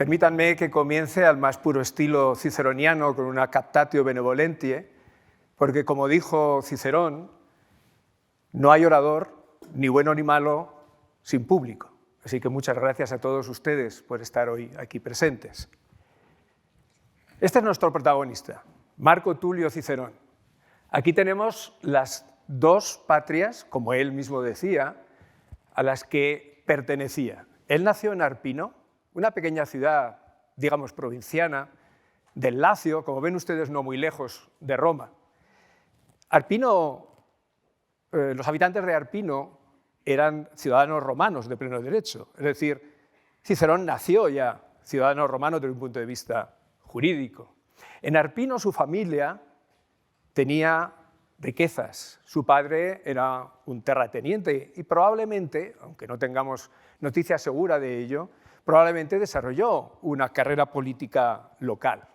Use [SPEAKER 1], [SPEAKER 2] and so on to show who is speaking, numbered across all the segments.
[SPEAKER 1] Permítanme que comience al más puro estilo ciceroniano con una captatio benevolentie, porque como dijo Cicerón, no hay orador, ni bueno ni malo, sin público. Así que muchas gracias a todos ustedes por estar hoy aquí presentes. Este es nuestro protagonista, Marco Tulio Cicerón. Aquí tenemos las dos patrias, como él mismo decía, a las que pertenecía. Él nació en Arpino, una pequeña ciudad, digamos, provinciana, del Lacio, como ven ustedes, no muy lejos de Roma. Arpino, los habitantes de Arpino eran ciudadanos romanos de pleno derecho, es decir, Cicerón nació ya ciudadano romano desde un punto de vista jurídico. En Arpino su familia tenía riquezas. Su padre era un terrateniente y probablemente, aunque no tengamos noticia segura de ello, probablemente desarrolló una carrera política local.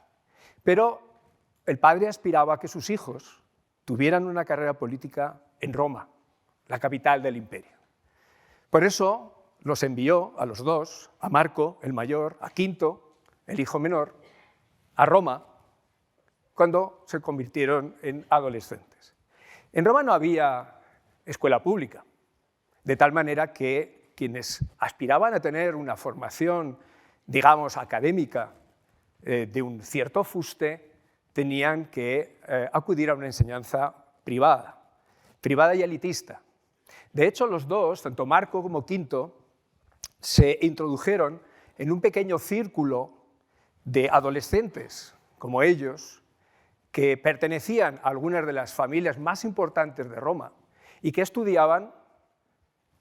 [SPEAKER 1] Pero el padre aspiraba a que sus hijos tuvieran una carrera política en Roma, la capital del imperio. Por eso los envió a los dos, a Marco, el mayor, a Quinto, el hijo menor, a Roma, cuando se convirtieron en adolescentes. En Roma no había escuela pública, de tal manera que quienes aspiraban a tener una formación, digamos, académica de un cierto fuste, tenían que acudir a una enseñanza privada y elitista. De hecho, los dos, tanto Marco como Quinto, se introdujeron en un pequeño círculo de adolescentes como ellos, que pertenecían a algunas de las familias más importantes de Roma y que estudiaban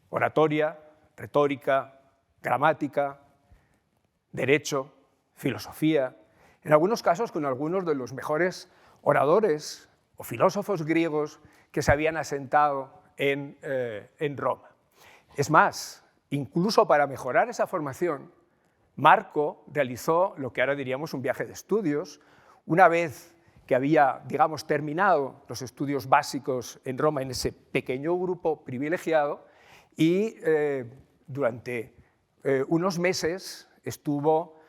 [SPEAKER 1] oratoria, retórica, gramática, derecho, filosofía, en algunos casos con algunos de los mejores oradores o filósofos griegos que se habían asentado en Roma. Es más, incluso para mejorar esa formación, Marco realizó lo que ahora diríamos un viaje de estudios. Una vez que había, digamos, terminado los estudios básicos en Roma en ese pequeño grupo privilegiado y durante unos meses estuvo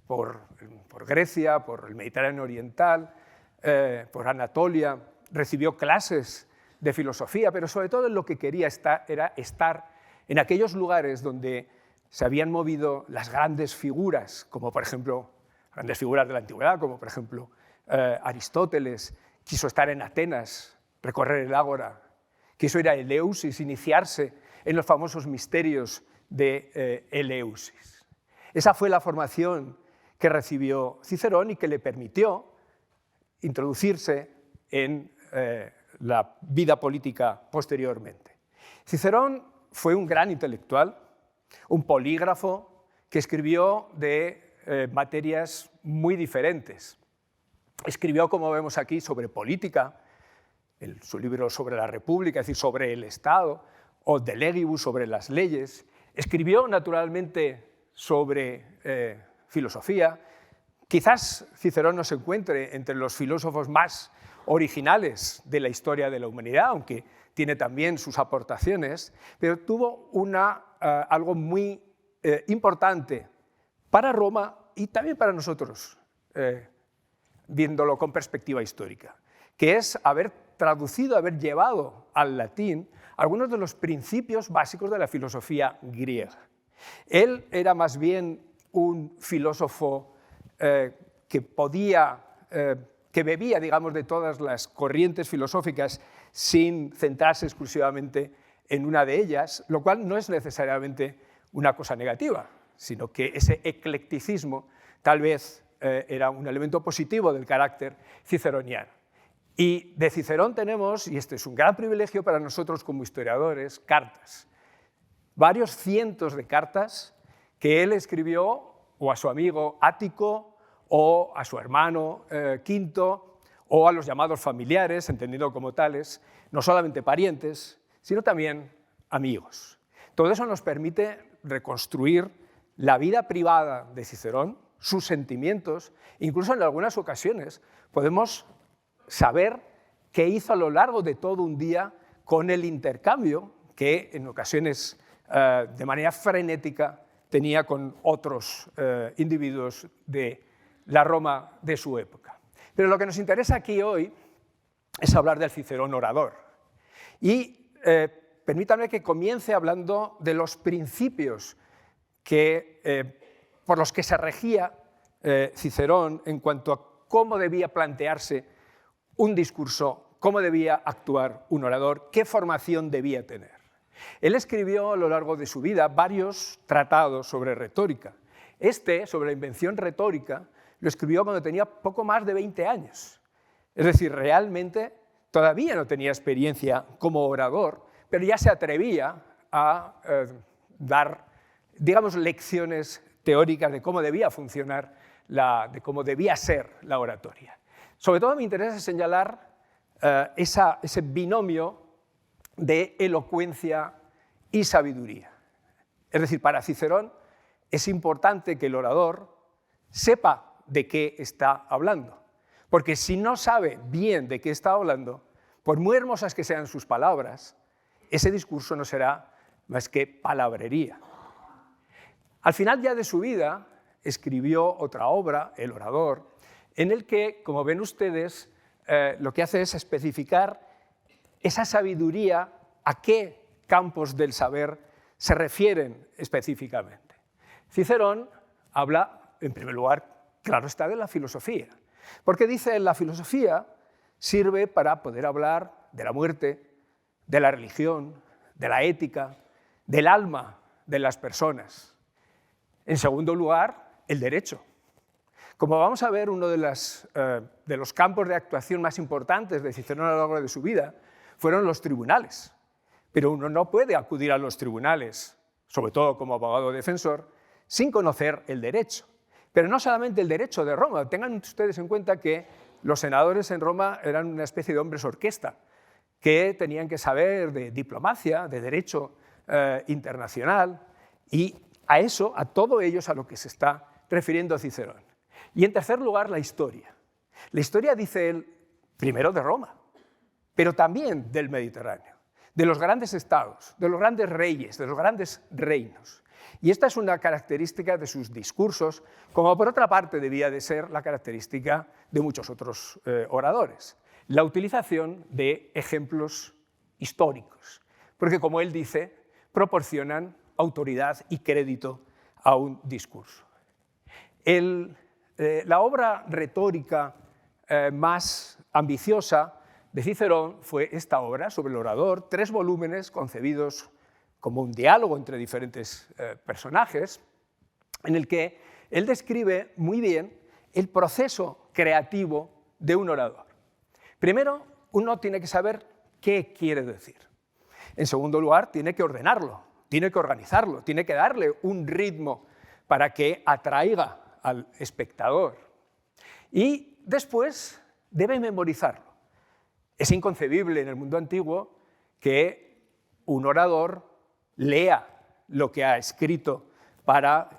[SPEAKER 1] por Grecia, por el Mediterráneo oriental, por Anatolia, recibió clases de filosofía, pero sobre todo lo que quería era estar en aquellos lugares donde se habían movido las grandes figuras, como por ejemplo grandes figuras de la antigüedad, como por ejemplo Aristóteles, quiso estar en Atenas, recorrer el Ágora, quiso ir a Eleusis, iniciarse en los famosos misterios de Eleusis. Esa fue la formación que recibió Cicerón y que le permitió introducirse en la vida política posteriormente. Cicerón fue un gran intelectual, un polígrafo que escribió de materias muy diferentes. Escribió, como vemos aquí, sobre política, su libro sobre la República, es decir, sobre el Estado, o De Legibus, sobre las leyes. Escribió, naturalmente, sobre filosofía. Quizás Cicerón no se encuentre entre los filósofos más originales de la historia de la humanidad, aunque tiene también sus aportaciones, pero tuvo algo muy importante para Roma y también para nosotros, viéndolo con perspectiva histórica, que es haber traducido, haber llevado al latín algunos de los principios básicos de la filosofía griega. Él era más bien un filósofo que bebía, digamos, de todas las corrientes filosóficas sin centrarse exclusivamente en una de ellas, lo cual no es necesariamente una cosa negativa, sino que ese eclecticismo tal vez era un elemento positivo del carácter ciceroniano. Y de Cicerón tenemos, y este es un gran privilegio para nosotros como historiadores, cartas. Varios cientos de cartas que él escribió o a su amigo Ático o a su hermano Quinto o a los llamados familiares, entendido como tales, no solamente parientes, sino también amigos. Todo eso nos permite reconstruir la vida privada de Cicerón, sus sentimientos, incluso en algunas ocasiones podemos saber qué hizo a lo largo de todo un día con el intercambio que en ocasiones de manera frenética tenía con otros individuos de la Roma de su época. Pero lo que nos interesa aquí hoy es hablar del Cicerón orador. Y permítanme que comience hablando de los principios por los que se regía Cicerón en cuanto a cómo debía plantearse un discurso, cómo debía actuar un orador, qué formación debía tener. Él escribió a lo largo de su vida varios tratados sobre retórica. Sobre la invención retórica, lo escribió cuando tenía poco más de 20 años. Es decir, realmente todavía no tenía experiencia como orador, pero ya se atrevía a dar, digamos, lecciones teóricas de cómo debía funcionar, de cómo debía ser la oratoria. Sobre todo me interesa señalar ese binomio de elocuencia y sabiduría. Es decir, para Cicerón es importante que el orador sepa de qué está hablando, porque si no sabe bien de qué está hablando, por muy hermosas que sean sus palabras, ese discurso no será más que palabrería. Al final ya de su vida escribió otra obra, El orador, en el que, como ven ustedes, lo que hace es especificar esa sabiduría, a qué campos del saber se refieren específicamente. Cicerón habla, en primer lugar, claro está, de la filosofía, porque dice la filosofía sirve para poder hablar de la muerte, de la religión, de la ética, del alma de las personas. En segundo lugar, el derecho. Como vamos a ver, uno de los campos de actuación más importantes de Cicerón a lo largo de su vida fueron los tribunales. Pero uno no puede acudir a los tribunales, sobre todo como abogado defensor, sin conocer el derecho. Pero no solamente el derecho de Roma. Tengan ustedes en cuenta que los senadores en Roma eran una especie de hombres orquesta, que tenían que saber de diplomacia, de derecho internacional, y a todo ello es a lo que se está refiriendo Cicerón. Y en tercer lugar, la historia. La historia, dice él, primero de Roma, pero también del Mediterráneo, de los grandes estados, de los grandes reyes, de los grandes reinos. Y esta es una característica de sus discursos, como por otra parte debía de ser la característica de muchos otros oradores, la utilización de ejemplos históricos, porque como él dice, proporcionan autoridad y crédito a un discurso. La obra retórica más ambiciosa de Cicerón fue esta obra sobre el orador, 3 volúmenes concebidos como un diálogo entre diferentes personajes, en el que él describe muy bien el proceso creativo de un orador. Primero, uno tiene que saber qué quiere decir. En segundo lugar, tiene que ordenarlo, tiene que organizarlo, tiene que darle un ritmo para que atraiga al espectador. Y después debe memorizarlo. Es inconcebible en el mundo antiguo que un orador lea lo que ha escrito,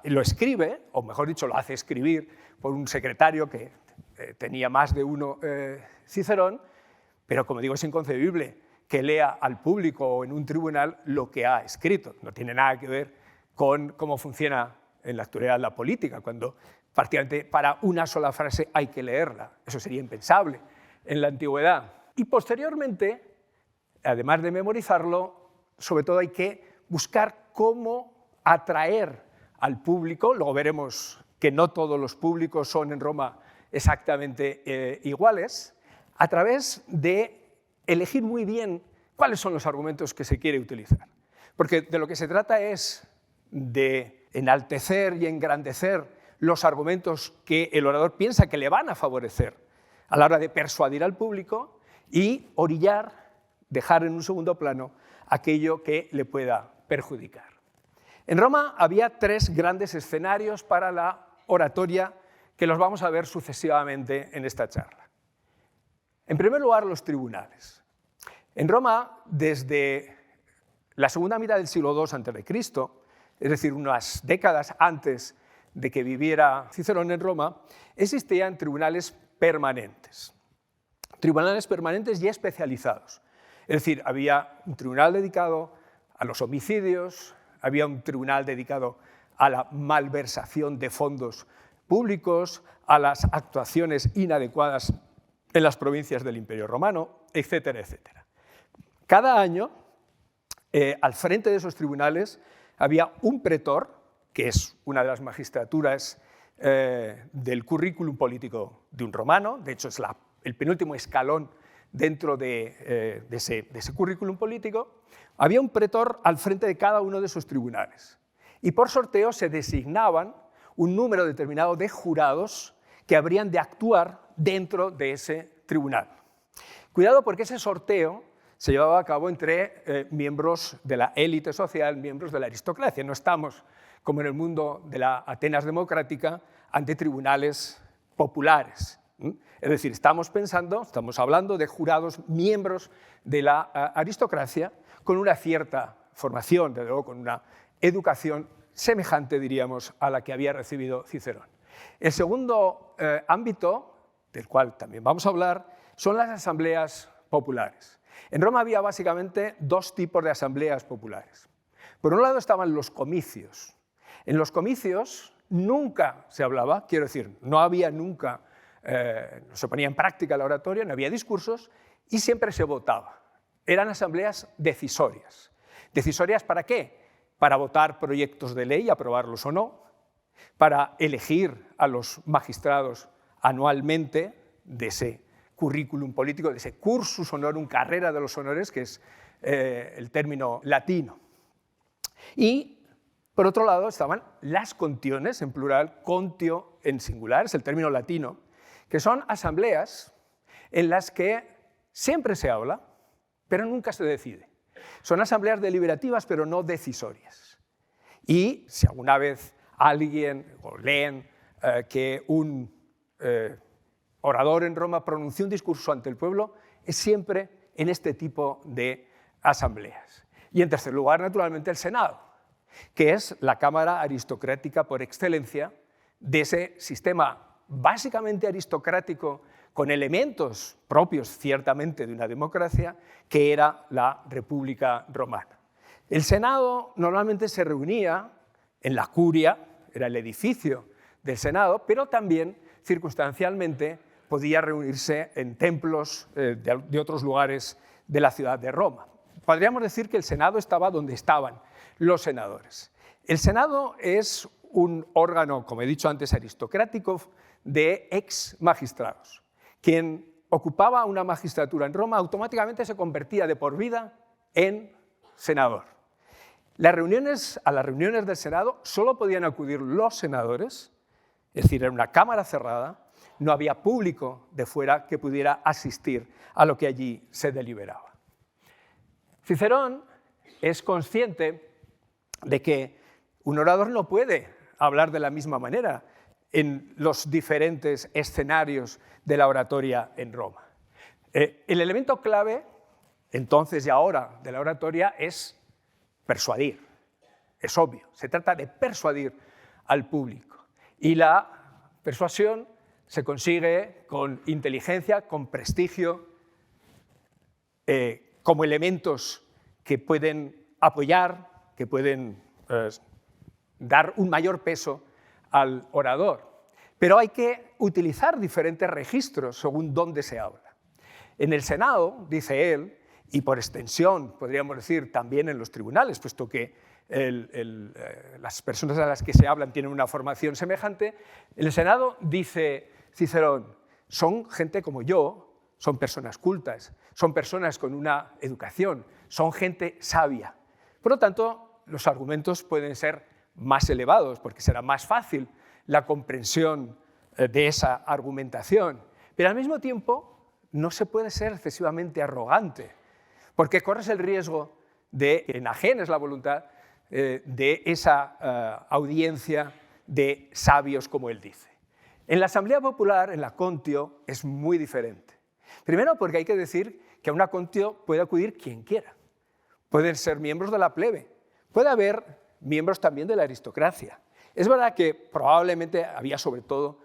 [SPEAKER 1] lo escribe, o mejor dicho, lo hace escribir por un secretario que tenía más de uno Cicerón, pero como digo, es inconcebible que lea al público o en un tribunal lo que ha escrito. No tiene nada que ver con cómo funciona en la actualidad la política, cuando prácticamente para una sola frase hay que leerla. Eso sería impensable en la antigüedad. Y posteriormente, además de memorizarlo, sobre todo hay que buscar cómo atraer al público. Luego veremos que no todos los públicos son en Roma exactamente iguales, a través de elegir muy bien cuáles son los argumentos que se quiere utilizar. Porque de lo que se trata es de enaltecer y engrandecer los argumentos que el orador piensa que le van a favorecer a la hora de persuadir al público y orillar, dejar en un segundo plano aquello que le pueda perjudicar. En Roma había 3 grandes escenarios para la oratoria que los vamos a ver sucesivamente en esta charla. En primer lugar, los tribunales. En Roma, desde la segunda mitad del siglo II a.C., es decir, unas décadas antes de que viviera Cicerón en Roma, existían tribunales permanentes. Tribunales permanentes y especializados. Es decir, había un tribunal dedicado a los homicidios, había un tribunal dedicado a la malversación de fondos públicos, a las actuaciones inadecuadas en las provincias del Imperio Romano, etcétera, etcétera. Cada año, al frente de esos tribunales, había un pretor, que es una de las magistraturas del currículum político de un romano, de hecho es el penúltimo escalón dentro de ese currículum político. Había un pretor al frente de cada uno de esos tribunales y por sorteo se designaban un número determinado de jurados que habrían de actuar dentro de ese tribunal. Cuidado, porque ese sorteo se llevaba a cabo entre miembros de la élite social, miembros de la aristocracia. No estamos, como en el mundo de la Atenas democrática, ante tribunales populares. Es decir, estamos hablando de jurados miembros de la aristocracia con una cierta formación, desde luego con una educación semejante, diríamos, a la que había recibido Cicerón. El segundo ámbito, del cual también vamos a hablar, son las asambleas populares. En Roma había básicamente dos tipos de asambleas populares. Por un lado estaban los comicios. En los comicios nunca se hablaba, quiero decir, no había nunca, no se ponía en práctica la oratoria, no había discursos y siempre se votaba. Eran asambleas decisorias. ¿Decisorias para qué? Para votar proyectos de ley, aprobarlos o no, para elegir a los magistrados anualmente de ese currículum político, de ese cursus honorum, carrera de los honores, que es el término latino. Y, por otro lado, estaban las contiones, en plural, contio en singular, es el término latino, que son asambleas en las que siempre se habla, pero nunca se decide. Son asambleas deliberativas, pero no decisorias. Y si alguna vez alguien o leen que un orador en Roma pronunció un discurso ante el pueblo, es siempre en este tipo de asambleas. Y en tercer lugar, naturalmente, el Senado, que es la cámara aristocrática por excelencia de ese sistema básicamente aristocrático con elementos propios ciertamente de una democracia, que era la República Romana. El Senado normalmente se reunía en la curia, era el edificio del Senado, pero también circunstancialmente podía reunirse en templos de otros lugares de la ciudad de Roma. Podríamos decir que el Senado estaba donde estaban los senadores. El Senado es un órgano, como he dicho antes, aristocrático de ex magistrados. Quien ocupaba una magistratura en Roma automáticamente se convertía de por vida en senador. A las reuniones del Senado solo podían acudir los senadores, es decir, era una cámara cerrada, no había público de fuera que pudiera asistir a lo que allí se deliberaba. Cicerón es consciente de que un orador no puede hablar de la misma manera en los diferentes escenarios de la oratoria en Roma. El elemento clave, entonces y ahora, de la oratoria es persuadir. Es obvio, se trata de persuadir al público. Y la persuasión se consigue con inteligencia, con prestigio, como elementos que pueden apoyar, que pueden dar un mayor peso al orador. Pero hay que utilizar diferentes registros según dónde se habla. En el Senado, dice él, y por extensión, podríamos decir, también en los tribunales, puesto que las personas a las que se hablan tienen una formación semejante, en el Senado, dice Cicerón, son gente como yo, son personas cultas, son personas con una educación, son gente sabia. Por lo tanto, los argumentos pueden ser más elevados, porque será más fácil la comprensión de esa argumentación. Pero al mismo tiempo, no se puede ser excesivamente arrogante, porque corres el riesgo de que enajenes la voluntad de esa audiencia de sabios, como él dice. En la Asamblea Popular, en la Contio, es muy diferente. Primero, porque hay que decir que a una Contio puede acudir quien quiera. Pueden ser miembros de la plebe, puede haber miembros también de la aristocracia. Es verdad que probablemente había sobre todo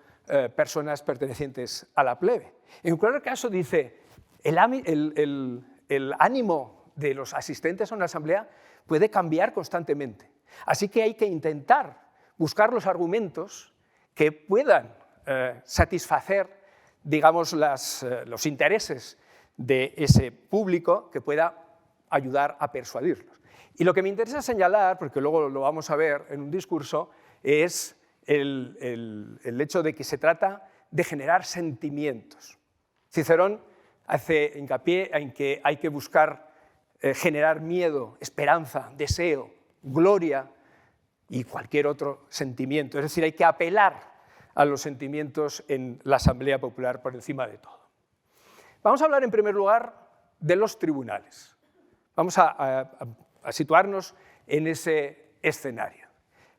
[SPEAKER 1] personas pertenecientes a la plebe. En cualquier caso, dice, el ánimo de los asistentes a una asamblea puede cambiar constantemente. Así que hay que intentar buscar los argumentos que puedan satisfacer, digamos, los intereses de ese público, que pueda ayudar a persuadirlos. Y lo que me interesa señalar, porque luego lo vamos a ver en un discurso, es el hecho de que se trata de generar sentimientos. Cicerón hace hincapié en que hay que buscar generar miedo, esperanza, deseo, gloria y cualquier otro sentimiento. Es decir, hay que apelar a los sentimientos en la Asamblea Popular por encima de todo. Vamos a hablar en primer lugar de los tribunales. Vamos a situarnos en ese escenario.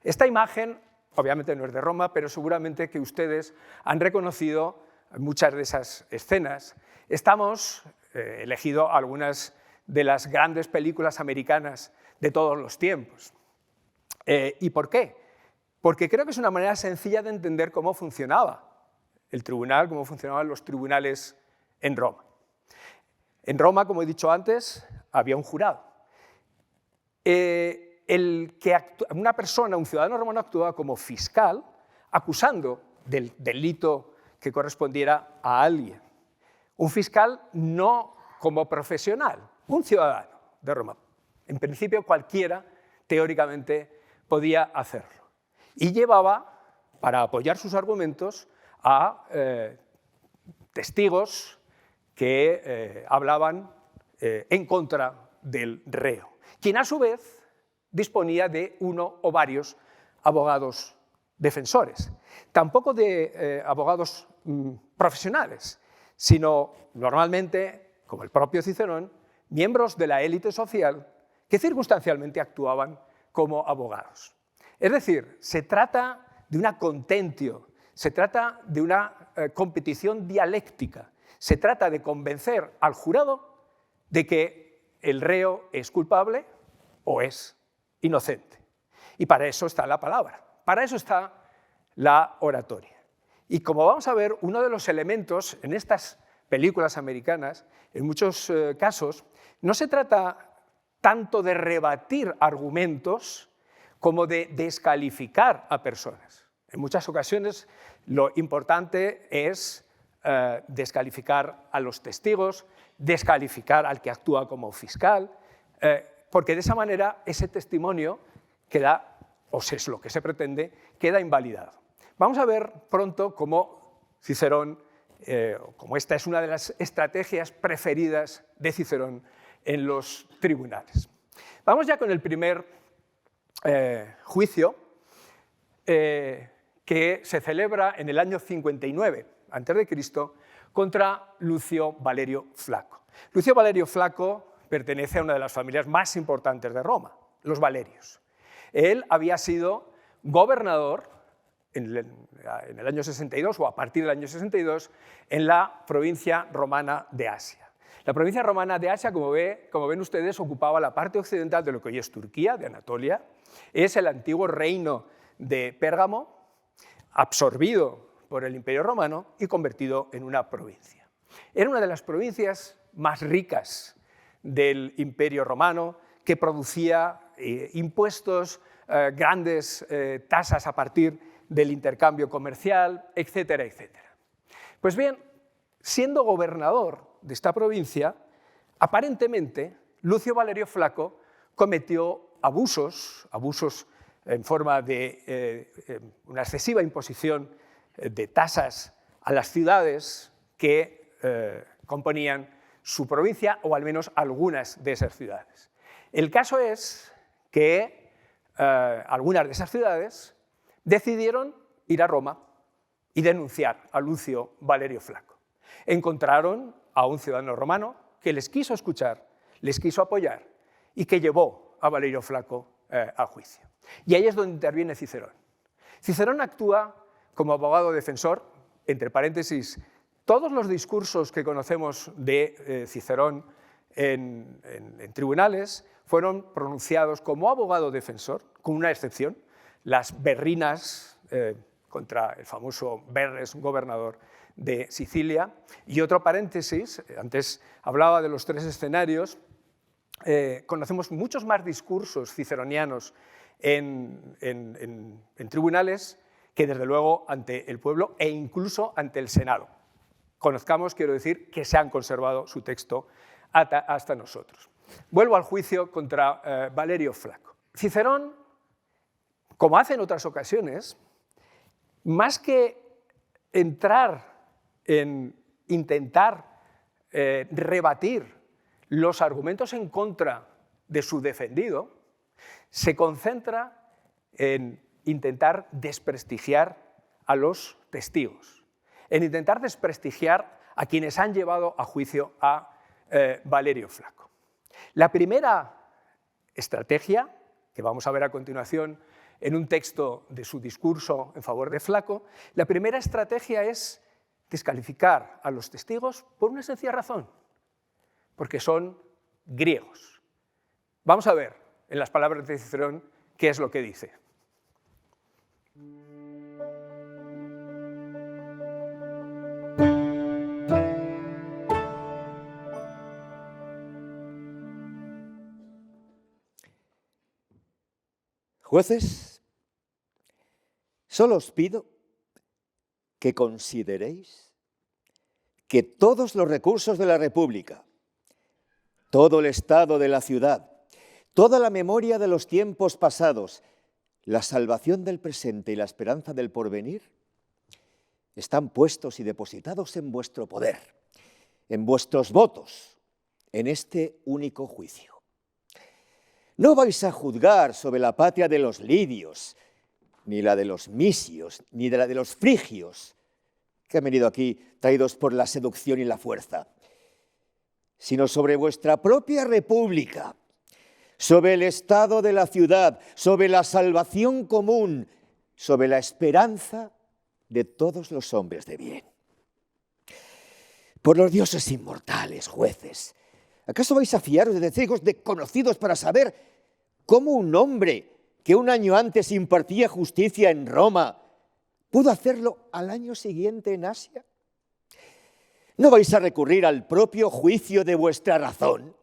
[SPEAKER 1] Esta imagen, obviamente no es de Roma, pero seguramente que ustedes han reconocido muchas de esas escenas. Estamos elegido algunas de las grandes películas americanas de todos los tiempos. ¿Y por qué? Porque creo que es una manera sencilla de entender cómo funcionaba el tribunal, cómo funcionaban los tribunales en Roma. En Roma, como he dicho antes, había un jurado. Una persona, un ciudadano romano, actuaba como fiscal, acusando del delito que correspondiera a alguien. Un fiscal no como profesional, un ciudadano de Roma. En principio, cualquiera, teóricamente, podía hacerlo. Y llevaba, para apoyar sus argumentos, a testigos que hablaban en contra del reo, quien a su vez disponía de uno o varios abogados defensores. Tampoco de abogados profesionales, sino normalmente, como el propio Cicerón, miembros de la élite social que circunstancialmente actuaban como abogados. Es decir, se trata de una contentio, se trata de una competición dialéctica, se trata de convencer al jurado de que el reo es culpable o es inocente. Y para eso está la palabra, para eso está la oratoria. Y como vamos a ver, uno de los elementos en estas películas americanas, en muchos casos, no se trata tanto de rebatir argumentos como de descalificar a personas. En muchas ocasiones lo importante es descalificar a los testigos, descalificar al que actúa como fiscal, porque de esa manera ese testimonio queda, o es lo que se pretende, queda invalidado. Vamos a ver pronto cómo Cicerón, como esta es una de las estrategias preferidas de Cicerón en los tribunales. Vamos ya con el primer juicio, que se celebra en el año 59 a.C. contra Lucio Valerio Flaco. Lucio Valerio Flaco pertenece a una de las familias más importantes de Roma, los Valerios. Él había sido gobernador en el año 62 o a partir del año 62 en la provincia romana de Asia. La provincia romana de Asia, como ven ustedes, ocupaba la parte occidental de lo que hoy es Turquía, de Anatolia. Es el antiguo reino de Pérgamo, absorbido por el Imperio Romano y convertido en una provincia. Era una de las provincias más ricas del Imperio Romano, que producía impuestos, grandes tasas a partir del intercambio comercial, etcétera, etcétera. Pues bien, siendo gobernador de esta provincia, aparentemente Lucio Valerio Flaco cometió abusos en forma de una excesiva imposición de tasas a las ciudades que componían su provincia, o al menos algunas de esas ciudades. El caso es que algunas de esas ciudades decidieron ir a Roma y denunciar a Lucio Valerio Flaco. Encontraron a un ciudadano romano que les quiso escuchar, les quiso apoyar y que llevó a Valerio Flaco a juicio. Y ahí es donde interviene Cicerón. Cicerón actúa como abogado defensor, entre paréntesis, todos los discursos que conocemos de Cicerón en tribunales fueron pronunciados como abogado defensor, con una excepción, las berrinas contra el famoso Verres, gobernador de Sicilia. Y otro paréntesis, antes hablaba de los tres escenarios, conocemos muchos más discursos ciceronianos en tribunales que, desde luego, ante el pueblo e incluso ante el Senado. Conozcamos, quiero decir, que se han conservado su texto hasta nosotros. Vuelvo al juicio contra Valerio Flaco. Cicerón, como hace en otras ocasiones, más que entrar en intentar rebatir los argumentos en contra de su defendido, se concentra en intentar desprestigiar a los testigos, en intentar desprestigiar a quienes han llevado a juicio a Valerio Flaco. La primera estrategia, que vamos a ver a continuación en un texto de su discurso en favor de Flaco, la primera estrategia es descalificar a los testigos por una sencilla razón, porque son griegos. Vamos a ver en las palabras de Cicerón qué es lo que dice.
[SPEAKER 2] Jueces, solo os pido que consideréis que todos los recursos de la República, todo el estado de la ciudad, toda la memoria de los tiempos pasados, la salvación del presente y la esperanza del porvenir, están puestos y depositados en vuestro poder, en vuestros votos, en este único juicio. No vais a juzgar sobre la patria de los lidios, ni la de los misios, ni de la de los frigios, que han venido aquí traídos por la seducción y la fuerza, sino sobre vuestra propia república, sobre el estado de la ciudad, sobre la salvación común, sobre la esperanza de todos los hombres de bien. Por los dioses inmortales, jueces, ¿acaso vais a fiaros de testigos desconocidos para saber cómo un hombre que un año antes impartía justicia en Roma pudo hacerlo al año siguiente en Asia? ¿No vais a recurrir al propio juicio de vuestra razón?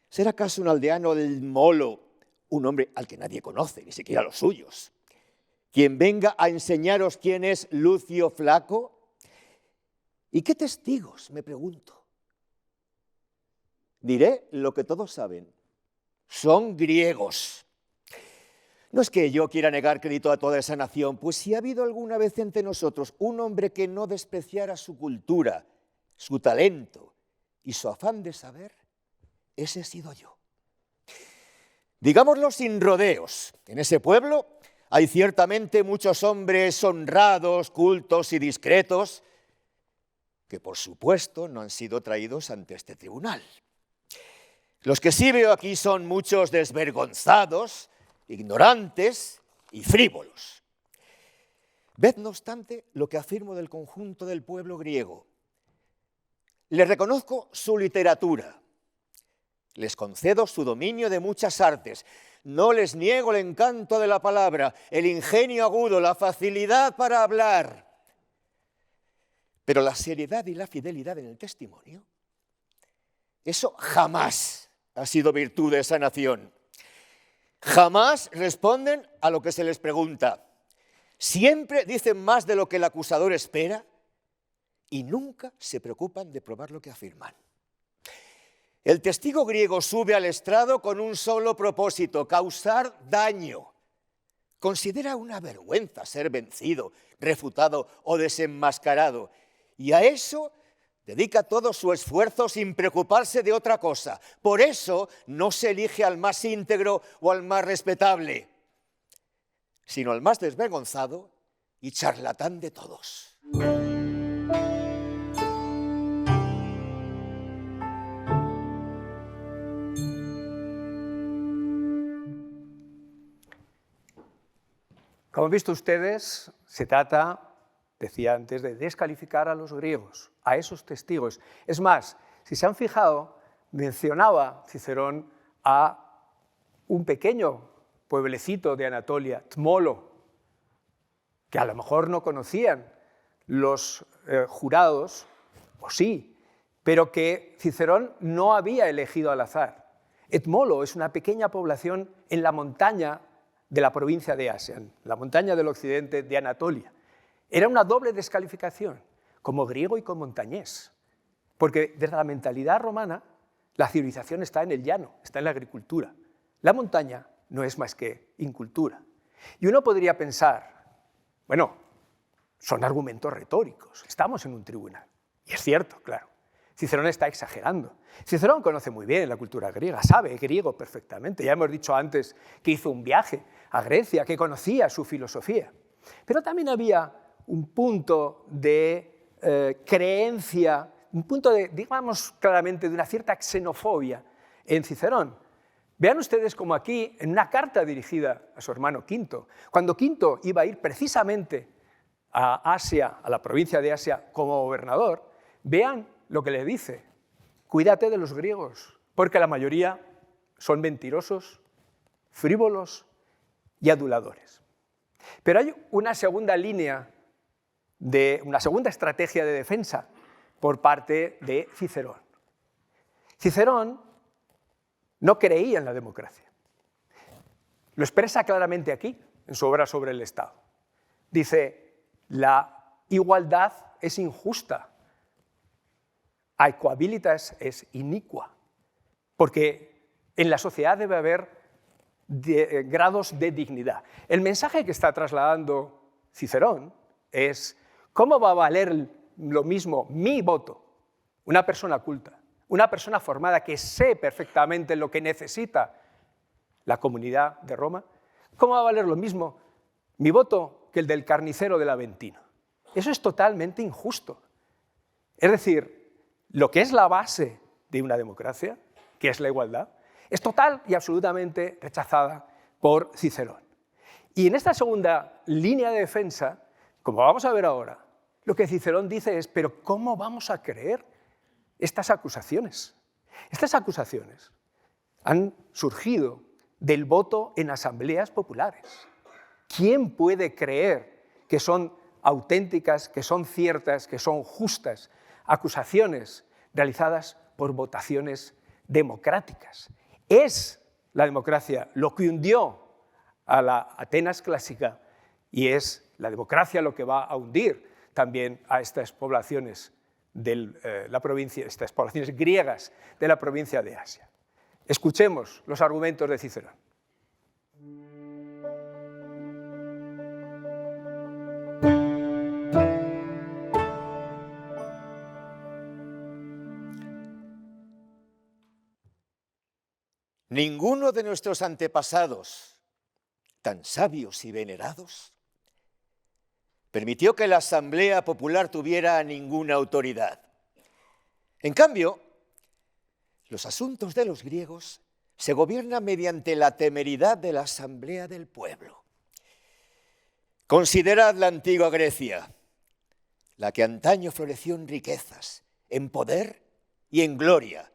[SPEAKER 2] ¿Será acaso un aldeano del Molo, un hombre al que nadie conoce, ni siquiera los suyos, quien venga a enseñaros quién es Lucio Flaco? ¿Y qué testigos, me pregunto? Diré lo que todos saben. Son griegos. No es que yo quiera negar crédito a toda esa nación, pues si ha habido alguna vez entre nosotros un hombre que no despreciara su cultura, su talento y su afán de saber, ese he sido yo. Digámoslo sin rodeos, en ese pueblo hay ciertamente muchos hombres honrados, cultos y discretos, que por supuesto no han sido traídos ante este tribunal. Los que sí veo aquí son muchos desvergonzados, ignorantes y frívolos. Ved, no obstante, lo que afirmo del conjunto del pueblo griego. Les reconozco su literatura, les concedo su dominio de muchas artes, no les niego el encanto de la palabra, el ingenio agudo, la facilidad para hablar. Pero la seriedad y la fidelidad en el testimonio, eso jamás ha sido virtud de esa nación. Jamás responden a lo que se les pregunta. Siempre dicen más de lo que el acusador espera y nunca se preocupan de probar lo que afirman. El testigo griego sube al estrado con un solo propósito: causar daño. Considera una vergüenza ser vencido, refutado o desenmascarado, y a eso dedica todo su esfuerzo sin preocuparse de otra cosa. Por eso no se elige al más íntegro o al más respetable, sino al más desvergonzado y charlatán de todos.
[SPEAKER 1] Como han visto ustedes, se trata, decía antes, de descalificar a los griegos, a esos testigos. Es más, si se han fijado, mencionaba Cicerón a un pequeño pueblecito de Anatolia, Tmolo, que a lo mejor no conocían los jurados, o sí, pero que Cicerón no había elegido al azar. Etmolo es una pequeña población en la montaña de la provincia de Asia, la montaña del occidente de Anatolia. Era una doble descalificación, como griego y como montañés, porque desde la mentalidad romana la civilización está en el llano, está en la agricultura. La montaña no es más que incultura. Y uno podría pensar, bueno, son argumentos retóricos, estamos en un tribunal. Y es cierto, claro. Cicerón está exagerando. Cicerón conoce muy bien la cultura griega, sabe griego perfectamente. Ya hemos dicho antes que hizo un viaje a Grecia, que conocía su filosofía. Pero también había un punto de creencia, un punto de, digamos claramente, de una cierta xenofobia en Cicerón. Vean ustedes como aquí, en una carta dirigida a su hermano Quinto, cuando Quinto iba a ir precisamente a Asia, a la provincia de Asia, como gobernador, vean lo que le dice: cuídate de los griegos, porque la mayoría son mentirosos, frívolos y aduladores. Pero hay una segunda línea, una segunda estrategia de defensa por parte de Cicerón. Cicerón no creía en la democracia. Lo expresa claramente aquí, en su obra sobre el Estado. Dice, la igualdad es injusta, aequabilitas es inicua, porque en la sociedad debe haber grados de dignidad. El mensaje que está trasladando Cicerón es, ¿cómo va a valer lo mismo mi voto? Una persona culta, una persona formada que sé perfectamente lo que necesita la comunidad de Roma, ¿cómo va a valer lo mismo mi voto que el del carnicero del Aventino? Eso es totalmente injusto. Es decir, lo que es la base de una democracia, que es la igualdad, es total y absolutamente rechazada por Cicerón. Y en esta segunda línea de defensa, como vamos a ver ahora, lo que Cicerón dice es, pero ¿cómo vamos a creer estas acusaciones? Estas acusaciones han surgido del voto en asambleas populares. ¿Quién puede creer que son auténticas, que son ciertas, que son justas acusaciones realizadas por votaciones democráticas? Es la democracia lo que hundió a la Atenas clásica y es la democracia lo que va a hundir también a estas poblaciones de la provincia, estas poblaciones griegas de la provincia de Asia. Escuchemos los argumentos de Cicerón.
[SPEAKER 2] Ninguno de nuestros antepasados, tan sabios y venerados, permitió que la Asamblea Popular tuviera ninguna autoridad. En cambio, los asuntos de los griegos se gobiernan mediante la temeridad de la Asamblea del Pueblo. Considerad la antigua Grecia, la que antaño floreció en riquezas, en poder y en gloria.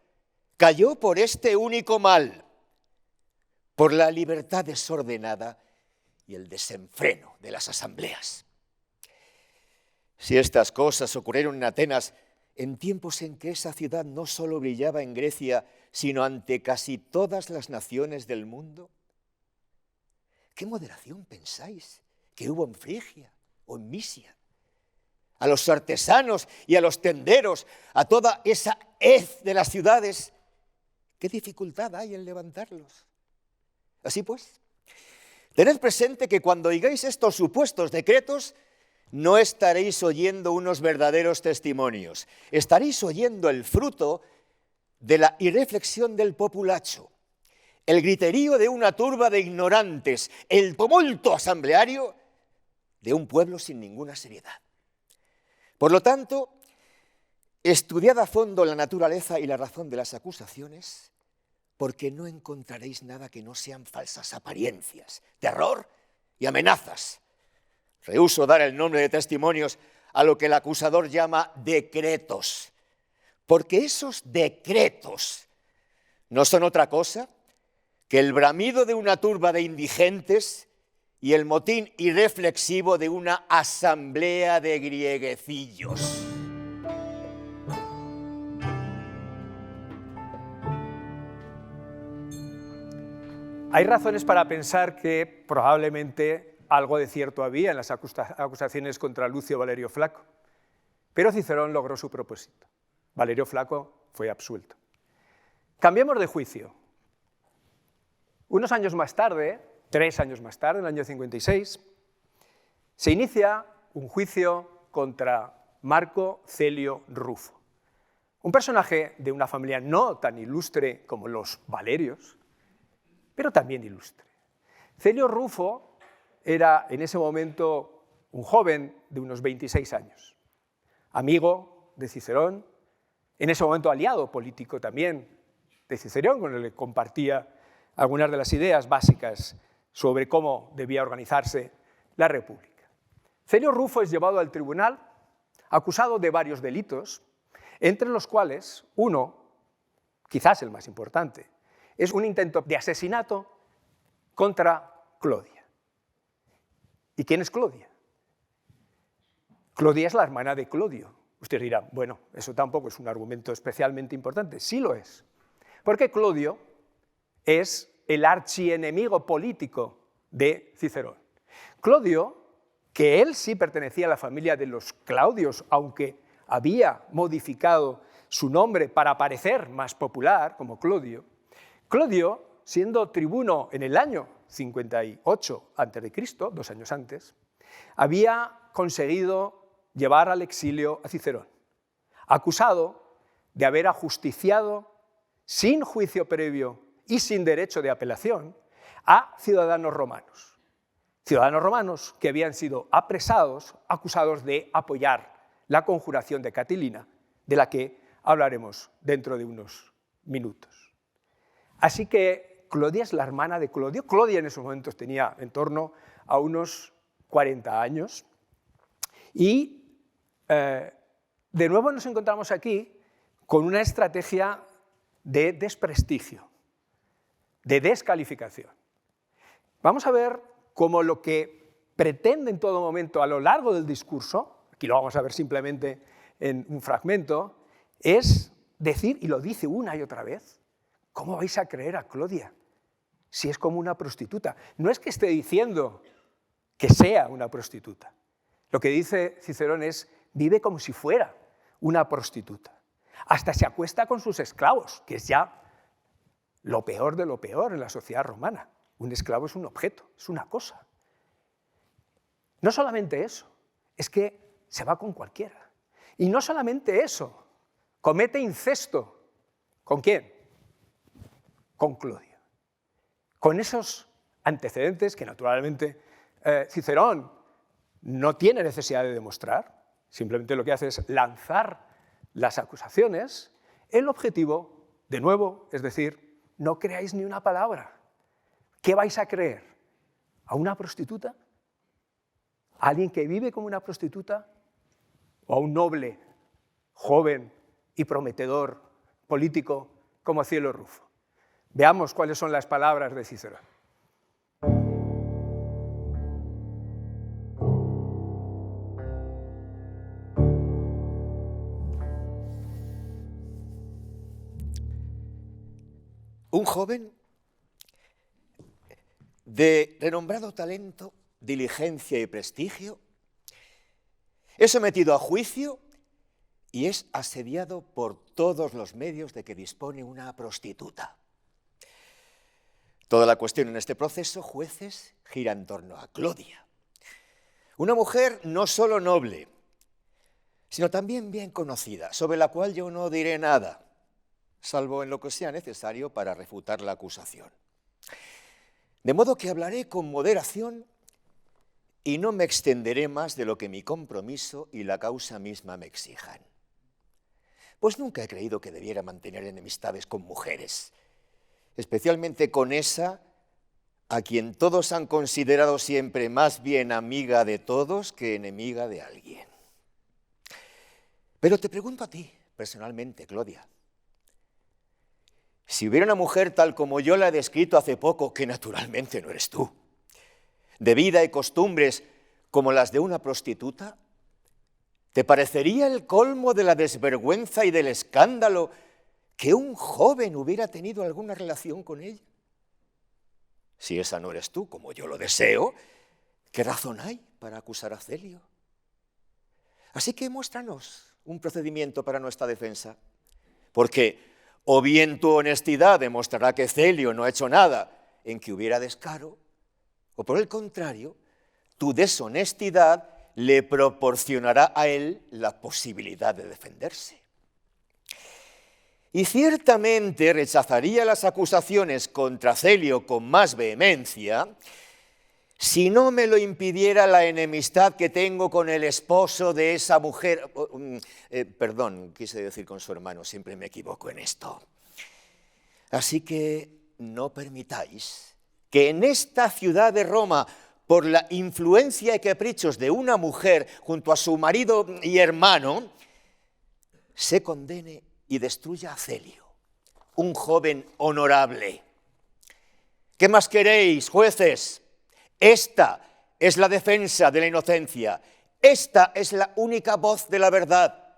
[SPEAKER 2] Cayó por este único mal, por la libertad desordenada y el desenfreno de las asambleas. Si estas cosas ocurrieron en Atenas en tiempos en que esa ciudad no solo brillaba en Grecia, sino ante casi todas las naciones del mundo, ¿qué moderación pensáis que hubo en Frigia o en Misia? A los artesanos y a los tenderos, a toda esa hez de las ciudades, ¿qué dificultad hay en levantarlos? Así pues, tened presente que cuando oigáis estos supuestos decretos, no estaréis oyendo unos verdaderos testimonios, estaréis oyendo el fruto de la irreflexión del populacho, el griterío de una turba de ignorantes, el tumulto asambleario de un pueblo sin ninguna seriedad. Por lo tanto, estudiad a fondo la naturaleza y la razón de las acusaciones, porque no encontraréis nada que no sean falsas apariencias, terror y amenazas. Rehúso dar el nombre de testimonios a lo que el acusador llama decretos, porque esos decretos no son otra cosa que el bramido de una turba de indigentes y el motín irreflexivo de una asamblea de grieguecillos.
[SPEAKER 1] Hay razones para pensar que probablemente algo de cierto había en las acusaciones contra Lucio Valerio Flaco, pero Cicerón logró su propósito. Valerio Flaco fue absuelto. Cambiemos de juicio. Unos años más tarde, 3 años más tarde, en el año 56, se inicia un juicio contra Marco Celio Rufo, un personaje de una familia no tan ilustre como los Valerios, pero también ilustre. Celio Rufo era en ese momento un joven de unos 26 años, amigo de Cicerón, en ese momento aliado político también de Cicerón, con el que compartía algunas de las ideas básicas sobre cómo debía organizarse la República. Celio Rufo es llevado al tribunal acusado de varios delitos, entre los cuales uno, quizás el más importante, es un intento de asesinato contra Clodia. ¿Y quién es Clodia? Clodia es la hermana de Clodio. Ustedes dirán, bueno, eso tampoco es un argumento especialmente importante. Sí lo es, porque Clodio es el archienemigo político de Cicerón. Clodio, que él sí pertenecía a la familia de los Claudios, aunque había modificado su nombre para parecer más popular, como Clodio, Clodio, siendo tribuno en el año 58 a.C., 2 años antes, había conseguido llevar al exilio a Cicerón, acusado de haber ajusticiado, sin juicio previo y sin derecho de apelación, a ciudadanos romanos que habían sido apresados, acusados de apoyar la conjuración de Catilina, de la que hablaremos dentro de unos minutos. Así que Clodia es la hermana de Clodio. Clodia en esos momentos tenía en torno a unos 40 años. Y de nuevo nos encontramos aquí con una estrategia de desprestigio, de descalificación. Vamos a ver cómo lo que pretende en todo momento a lo largo del discurso, aquí lo vamos a ver simplemente en un fragmento, es decir, y lo dice una y otra vez, ¿cómo vais a creer a Clodia si es como una prostituta? No es que esté diciendo que sea una prostituta. Lo que dice Cicerón es, vive como si fuera una prostituta. Hasta se acuesta con sus esclavos, que es ya lo peor de lo peor en la sociedad romana. Un esclavo es un objeto, es una cosa. No solamente eso, es que se va con cualquiera. Y no solamente eso, comete incesto. ¿Con quién? Con Clodio. Con esos antecedentes que naturalmente Cicerón no tiene necesidad de demostrar, simplemente lo que hace es lanzar las acusaciones. El objetivo, de nuevo, es decir, no creáis ni una palabra. ¿Qué vais a creer? ¿A una prostituta? ¿A alguien que vive como una prostituta? ¿O a un noble, joven y prometedor político como Celio Rufo? Veamos cuáles son las palabras de Cicerón.
[SPEAKER 2] Un joven de renombrado talento, diligencia y prestigio es sometido a juicio y es asediado por todos los medios de que dispone una prostituta. Toda la cuestión en este proceso, jueces, gira en torno a Clodia, una mujer no solo noble, sino también bien conocida, sobre la cual yo no diré nada, salvo en lo que sea necesario para refutar la acusación. De modo que hablaré con moderación y no me extenderé más de lo que mi compromiso y la causa misma me exijan. Pues nunca he creído que debiera mantener enemistades con mujeres, especialmente con esa a quien todos han considerado siempre más bien amiga de todos que enemiga de alguien. Pero te pregunto a ti, personalmente, Clodia, si hubiera una mujer tal como yo la he descrito hace poco, que naturalmente no eres tú, de vida y costumbres como las de una prostituta, ¿te parecería el colmo de la desvergüenza y del escándalo que un joven hubiera tenido alguna relación con ella? Si esa no eres tú, como yo lo deseo, ¿qué razón hay para acusar a Celio? Así que muéstranos un procedimiento para nuestra defensa, porque o bien tu honestidad demostrará que Celio no ha hecho nada en que hubiera descaro, o por el contrario, tu deshonestidad le proporcionará a él la posibilidad de defenderse. Y ciertamente rechazaría las acusaciones contra Celio con más vehemencia si no me lo impidiera la enemistad que tengo con el esposo de esa mujer. Perdón, quise decir con su hermano, siempre me equivoco en esto. Así que no permitáis que en esta ciudad de Roma, por la influencia y caprichos de una mujer junto a su marido y hermano, se condene y destruya a Celio, un joven honorable. ¿Qué más queréis, jueces? Esta es la defensa de la inocencia. Esta es la única voz de la verdad.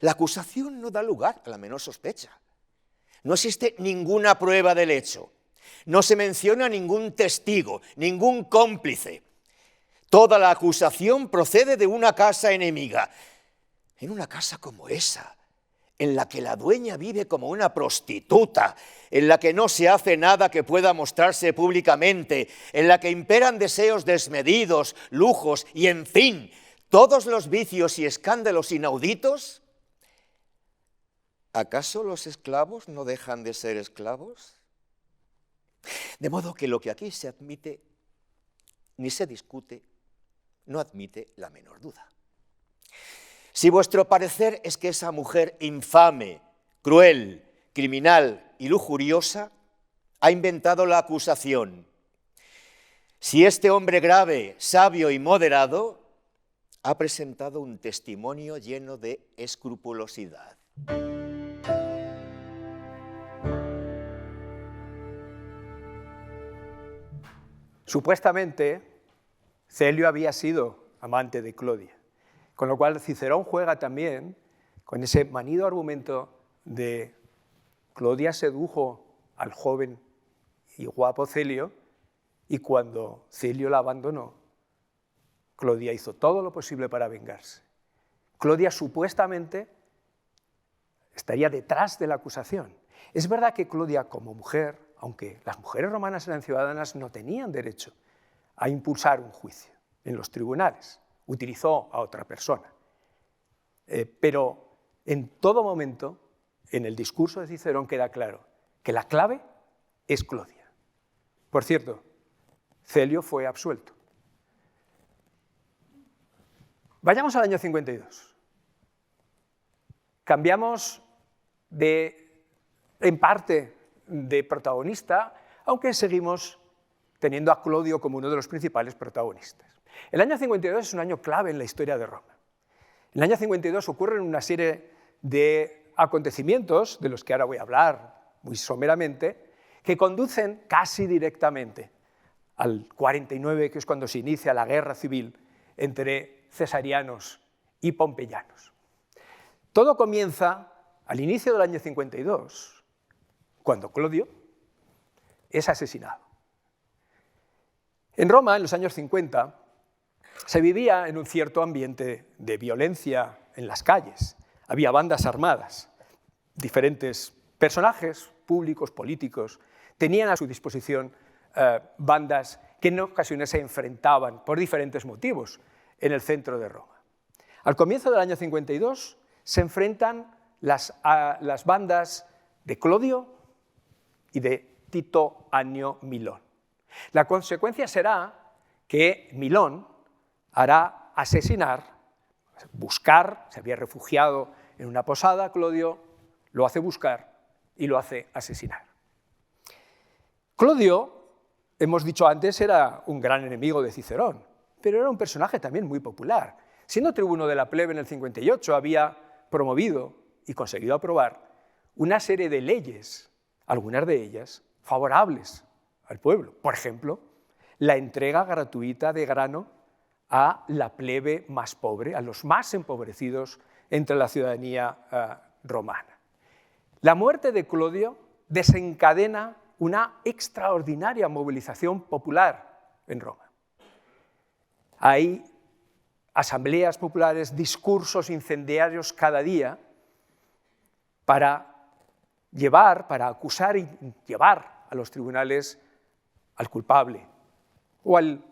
[SPEAKER 2] La acusación no da lugar a la menor sospecha. No existe ninguna prueba del hecho. No se menciona ningún testigo, ningún cómplice. Toda la acusación procede de una casa enemiga. En una casa como esa, en la que la dueña vive como una prostituta, en la que no se hace nada que pueda mostrarse públicamente, en la que imperan deseos desmedidos, lujos y, en fin, todos los vicios y escándalos inauditos, ¿acaso los esclavos no dejan de ser esclavos? De modo que lo que aquí se admite ni se discute no admite la menor duda. Si vuestro parecer es que esa mujer infame, cruel, criminal y lujuriosa ha inventado la acusación, si este hombre grave, sabio y moderado ha presentado un testimonio lleno de escrupulosidad.
[SPEAKER 1] Supuestamente, Celio había sido amante de Clodia, con lo cual Cicerón juega también con ese manido argumento de Clodia sedujo al joven y guapo Celio, y cuando Celio la abandonó, Clodia hizo todo lo posible para vengarse. Clodia supuestamente estaría detrás de la acusación. Es verdad que Clodia como mujer, aunque las mujeres romanas eran ciudadanas, no tenían derecho a impulsar un juicio en los tribunales. Utilizó a otra persona. Pero en todo momento, en el discurso de Cicerón queda claro que la clave es Clodia. Por cierto, Celio fue absuelto. Vayamos al año 52. Cambiamos en parte de protagonista, aunque seguimos teniendo a Clodio como uno de los principales protagonistas. El año 52 es un año clave en la historia de Roma. En el año 52 ocurren una serie de acontecimientos, de los que ahora voy a hablar muy someramente, que conducen casi directamente al 49, que es cuando se inicia la guerra civil entre cesarianos y pompeyanos. Todo comienza al inicio del año 52, cuando Clodio es asesinado. En Roma, en los años 50, se vivía en un cierto ambiente de violencia en las calles. Había bandas armadas. Diferentes personajes públicos, políticos, tenían a su disposición bandas que en ocasiones se enfrentaban por diferentes motivos en el centro de Roma. Al comienzo del año 52 se enfrentan las bandas de Clodio y de Tito Annio Milón. La consecuencia será que Milón hará asesinar, buscar, se había refugiado en una posada, Clodio lo hace buscar y lo hace asesinar. Clodio, hemos dicho antes, era un gran enemigo de Cicerón, pero era un personaje también muy popular. Siendo tribuno de la plebe en el 58, había promovido y conseguido aprobar una serie de leyes, algunas de ellas favorables al pueblo. Por ejemplo, la entrega gratuita de grano a la plebe más pobre, a los más empobrecidos entre la ciudadanía romana. La muerte de Clodio desencadena una extraordinaria movilización popular en Roma. Hay asambleas populares, discursos incendiarios cada día para acusar y llevar a los tribunales al culpable o al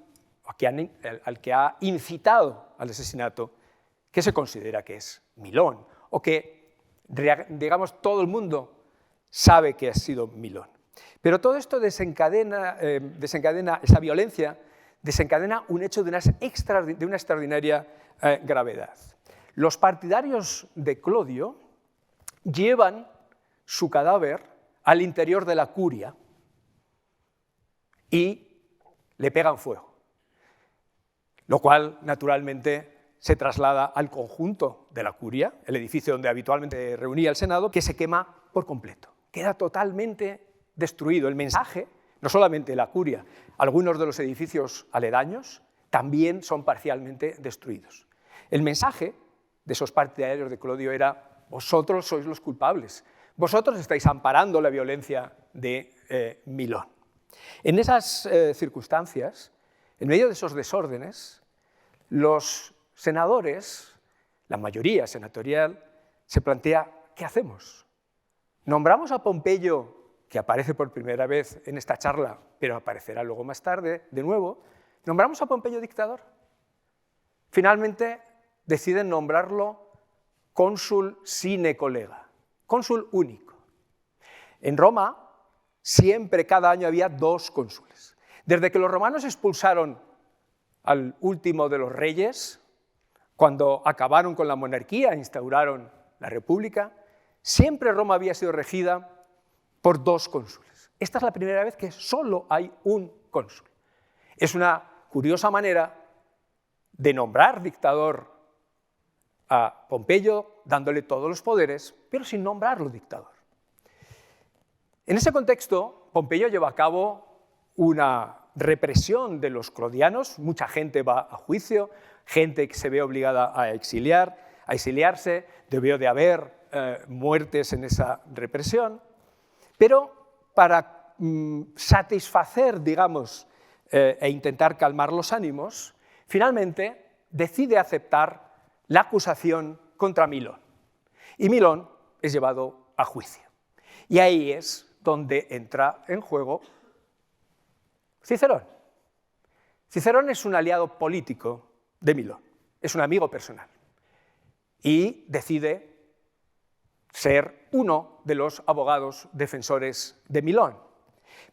[SPEAKER 1] que ha incitado al asesinato, que se considera que es Milón, o que, digamos, todo el mundo sabe que ha sido Milón. Pero todo esto desencadena esa violencia, desencadena un hecho de una extraordinaria gravedad. Los partidarios de Clodio llevan su cadáver al interior de la curia y le pegan fuego, lo cual naturalmente se traslada al conjunto de la curia, el edificio donde habitualmente reunía el Senado, que se quema por completo. Queda totalmente destruido. El mensaje, no solamente la curia, algunos de los edificios aledaños también son parcialmente destruidos. El mensaje de esos partidarios de Clodio era: vosotros sois los culpables, vosotros estáis amparando la violencia de Milón. En esas circunstancias, en medio de esos desórdenes, los senadores, la mayoría senatorial, se plantea: ¿qué hacemos? ¿Nombramos a Pompeyo, que aparece por primera vez en esta charla, pero aparecerá luego más tarde de nuevo? ¿Nombramos a Pompeyo dictador? Finalmente deciden nombrarlo cónsul sine collega, cónsul único. En Roma siempre, cada año, había 2 cónsules. Desde que los romanos expulsaron al último de los reyes, cuando acabaron con la monarquía e instauraron la república, siempre Roma había sido regida por 2 cónsules. Esta es la primera vez que solo hay un cónsul. Es una curiosa manera de nombrar dictador a Pompeyo, dándole todos los poderes, pero sin nombrarlo dictador. En ese contexto, Pompeyo lleva a cabo una represión de los clodianos, mucha gente va a juicio, gente que se ve obligada a exiliarse, debió de haber muertes en esa represión, pero para satisfacer, digamos, e intentar calmar los ánimos, finalmente decide aceptar la acusación contra Milón. Y Milón es llevado a juicio. Y ahí es donde entra en juego Cicerón. Cicerón es un aliado político de Milón, es un amigo personal. Y decide ser uno de los abogados defensores de Milón.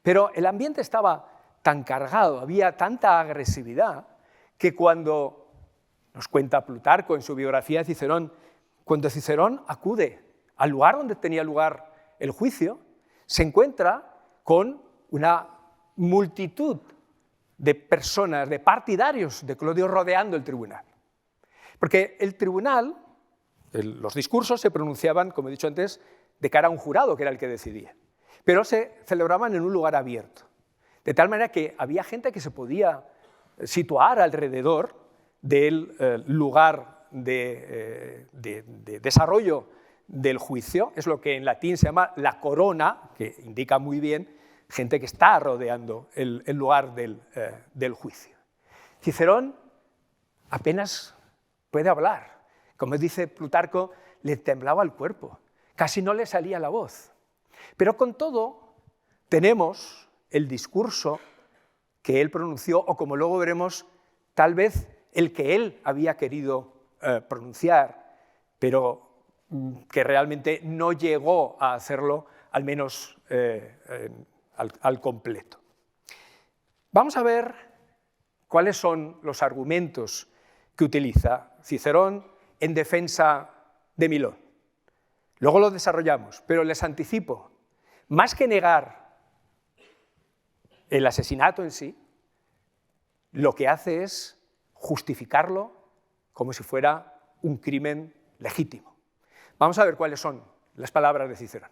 [SPEAKER 1] Pero el ambiente estaba tan cargado, había tanta agresividad, que cuando, nos cuenta Plutarco en su biografía de Cicerón, cuando Cicerón acude al lugar donde tenía lugar el juicio, se encuentra con una multitud de personas, de partidarios de Clodio rodeando el tribunal. Porque el tribunal, los discursos se pronunciaban, como he dicho antes, de cara a un jurado, que era el que decidía, pero se celebraban en un lugar abierto, de tal manera que había gente que se podía situar alrededor del lugar de desarrollo del juicio. Es lo que en latín se llama la corona, que indica muy bien gente que está rodeando el lugar del juicio. Cicerón apenas puede hablar. Como dice Plutarco, le temblaba el cuerpo, casi no le salía la voz. Pero con todo, tenemos el discurso que él pronunció, o como luego veremos, tal vez el que él había querido pronunciar, pero que realmente no llegó a hacerlo, al menos al completo. Vamos a ver cuáles son los argumentos que utiliza Cicerón en defensa de Milón. Luego lo desarrollamos, pero les anticipo, más que negar el asesinato en sí, lo que hace es justificarlo como si fuera un crimen legítimo. Vamos a ver cuáles son las palabras de Cicerón.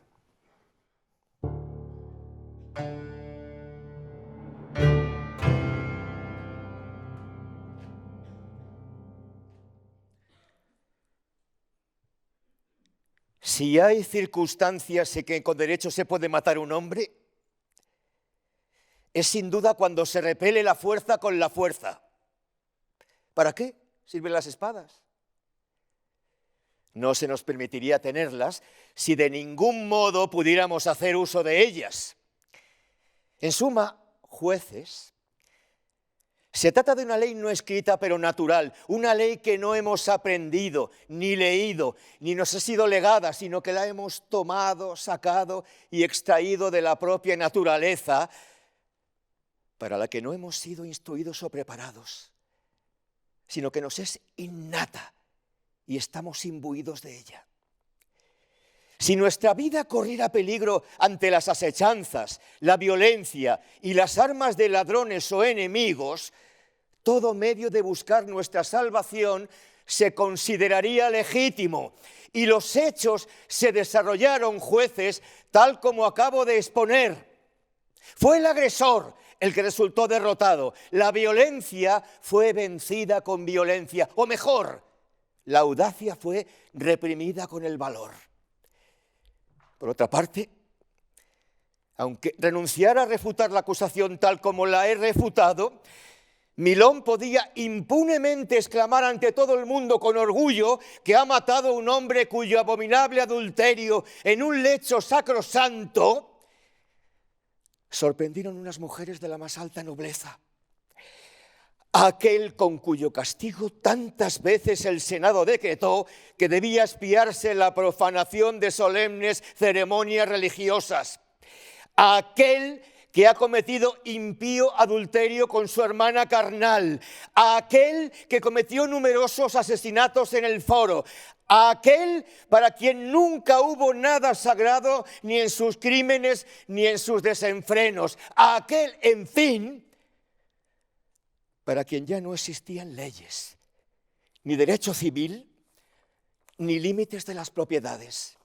[SPEAKER 2] Si hay circunstancias en que con derecho se puede matar a un hombre, es sin duda cuando se repele la fuerza con la fuerza. ¿Para qué sirven las espadas? No se nos permitiría tenerlas si de ningún modo pudiéramos hacer uso de ellas. En suma, jueces, se trata de una ley no escrita pero natural, una ley que no hemos aprendido, ni leído, ni nos ha sido legada, sino que la hemos tomado, sacado y extraído de la propia naturaleza, para la que no hemos sido instruidos o preparados, sino que nos es innata y estamos imbuidos de ella. Si nuestra vida corriera peligro ante las asechanzas, la violencia y las armas de ladrones o enemigos, todo medio de buscar nuestra salvación se consideraría legítimo y los hechos se desarrollaron, jueces, tal como acabo de exponer. Fue el agresor el que resultó derrotado. La violencia fue vencida con violencia, o mejor, la audacia fue reprimida con el valor. Por otra parte, aunque renunciara a refutar la acusación tal como la he refutado, Milón podía impunemente exclamar ante todo el mundo con orgullo que ha matado a un hombre cuyo abominable adulterio en un lecho sacrosanto sorprendieron unas mujeres de la más alta nobleza. Aquel con cuyo castigo tantas veces el Senado decretó que debía expiarse la profanación de solemnes ceremonias religiosas. Aquel que ha cometido impío adulterio con su hermana carnal. Aquel que cometió numerosos asesinatos en el foro. Aquel para quien nunca hubo nada sagrado ni en sus crímenes ni en sus desenfrenos. Aquel, en fin, para quien ya no existían leyes, ni derecho civil, ni límites de las propiedades.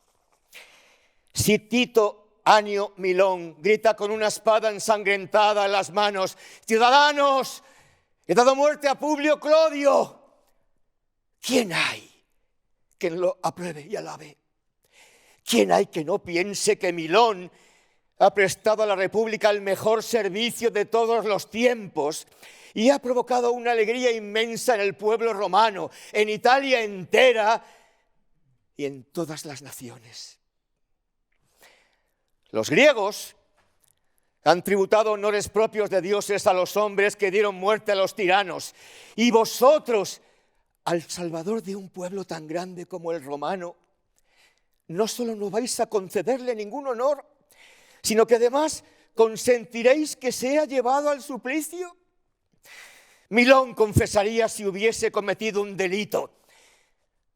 [SPEAKER 2] Si Tito Anio Milón grita con una espada ensangrentada en las manos: ¡ciudadanos, he dado muerte a Publio Clodio!, ¿quién hay que lo apruebe y alabe? ¿Quién hay que no piense que Milón ha prestado a la República el mejor servicio de todos los tiempos y ha provocado una alegría inmensa en el pueblo romano, en Italia entera y en todas las naciones? Los griegos han tributado honores propios de dioses a los hombres que dieron muerte a los tiranos, y vosotros, al salvador de un pueblo tan grande como el romano, no solo no vais a concederle ningún honor, sino que además consentiréis que sea llevado al suplicio. Milón confesaría si hubiese cometido un delito.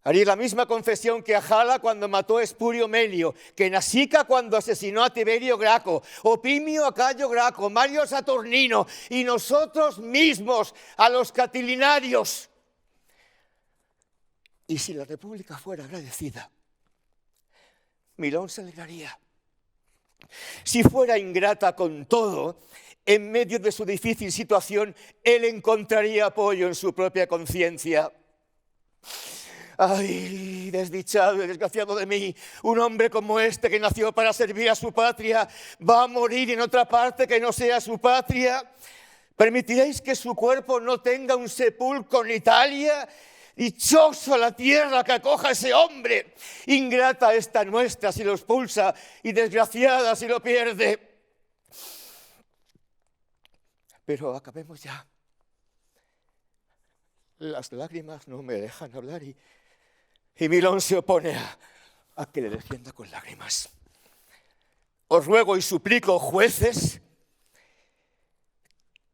[SPEAKER 2] Haría la misma confesión que Ajala cuando mató a Espurio Melio, que Nasica cuando asesinó a Tiberio Graco, Opimio a Cayo Graco, Mario Saturnino y nosotros mismos a los catilinarios. Y si la República fuera agradecida, Milón se alegraría. Si fuera ingrata con todo, en medio de su difícil situación, él encontraría apoyo en su propia conciencia. ¡Ay, desdichado y desgraciado de mí! Un hombre como este, que nació para servir a su patria, va a morir en otra parte que no sea su patria. ¿Permitiréis que su cuerpo no tenga un sepulcro en Italia? Dichosa la tierra que acoja a ese hombre. Ingrata esta nuestra si lo expulsa y desgraciada si lo pierde. Pero acabemos ya. Las lágrimas no me dejan hablar y Milón se opone a que le defienda con lágrimas. Os ruego y suplico, jueces,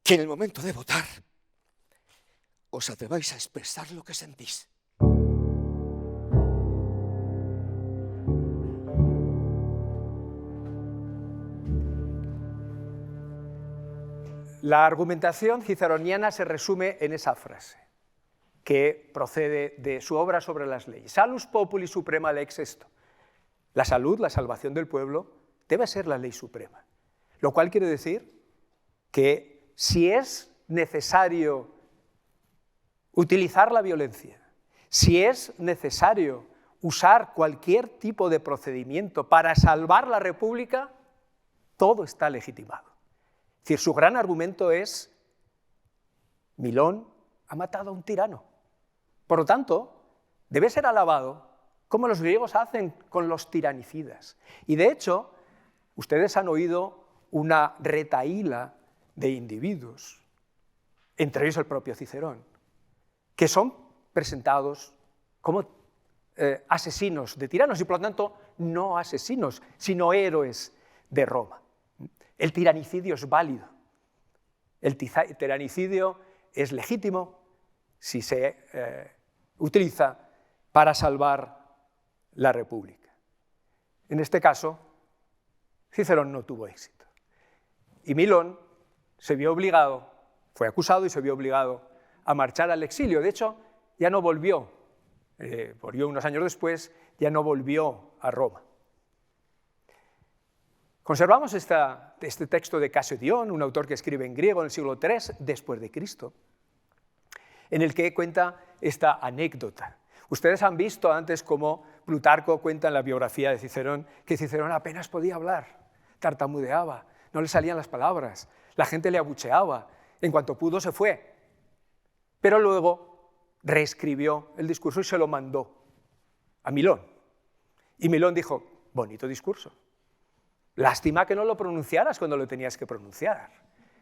[SPEAKER 2] que en el momento de votar os atreváis a expresar lo que sentís.
[SPEAKER 1] La argumentación ciceroniana se resume en esa frase, que procede de su obra sobre las leyes. Salus populi suprema lex est. La salud, la salvación del pueblo, debe ser la ley suprema. Lo cual quiere decir que si es necesario utilizar la violencia, si es necesario usar cualquier tipo de procedimiento para salvar la República, todo está legitimado. decir, su gran argumento es: Milón ha matado a un tirano. Por lo tanto, debe ser alabado como los griegos hacen con los tiranicidas. Y de hecho, ustedes han oído una retahíla de individuos, entre ellos el propio Cicerón, que son presentados como asesinos de tiranos y por lo tanto no asesinos, sino héroes de Roma. El tiranicidio es válido. El tiranicidio es legítimo si se utiliza para salvar la República. En este caso, Cicerón no tuvo éxito. Y Milón se vio obligado, fue acusado y se vio obligado a marchar al exilio. De hecho, ya no volvió, volvió unos años después, ya no volvió a Roma. Conservamos este texto de Casio-Dión, un autor que escribe en griego en el siglo III después de Cristo, en el que cuenta esta anécdota. Ustedes han visto antes cómo Plutarco cuenta en la biografía de Cicerón que Cicerón apenas podía hablar, tartamudeaba, no le salían las palabras, la gente le abucheaba, en cuanto pudo se fue. Pero luego reescribió el discurso y se lo mandó a Milón. Y Milón dijo: bonito discurso. Lástima que no lo pronunciaras cuando lo tenías que pronunciar.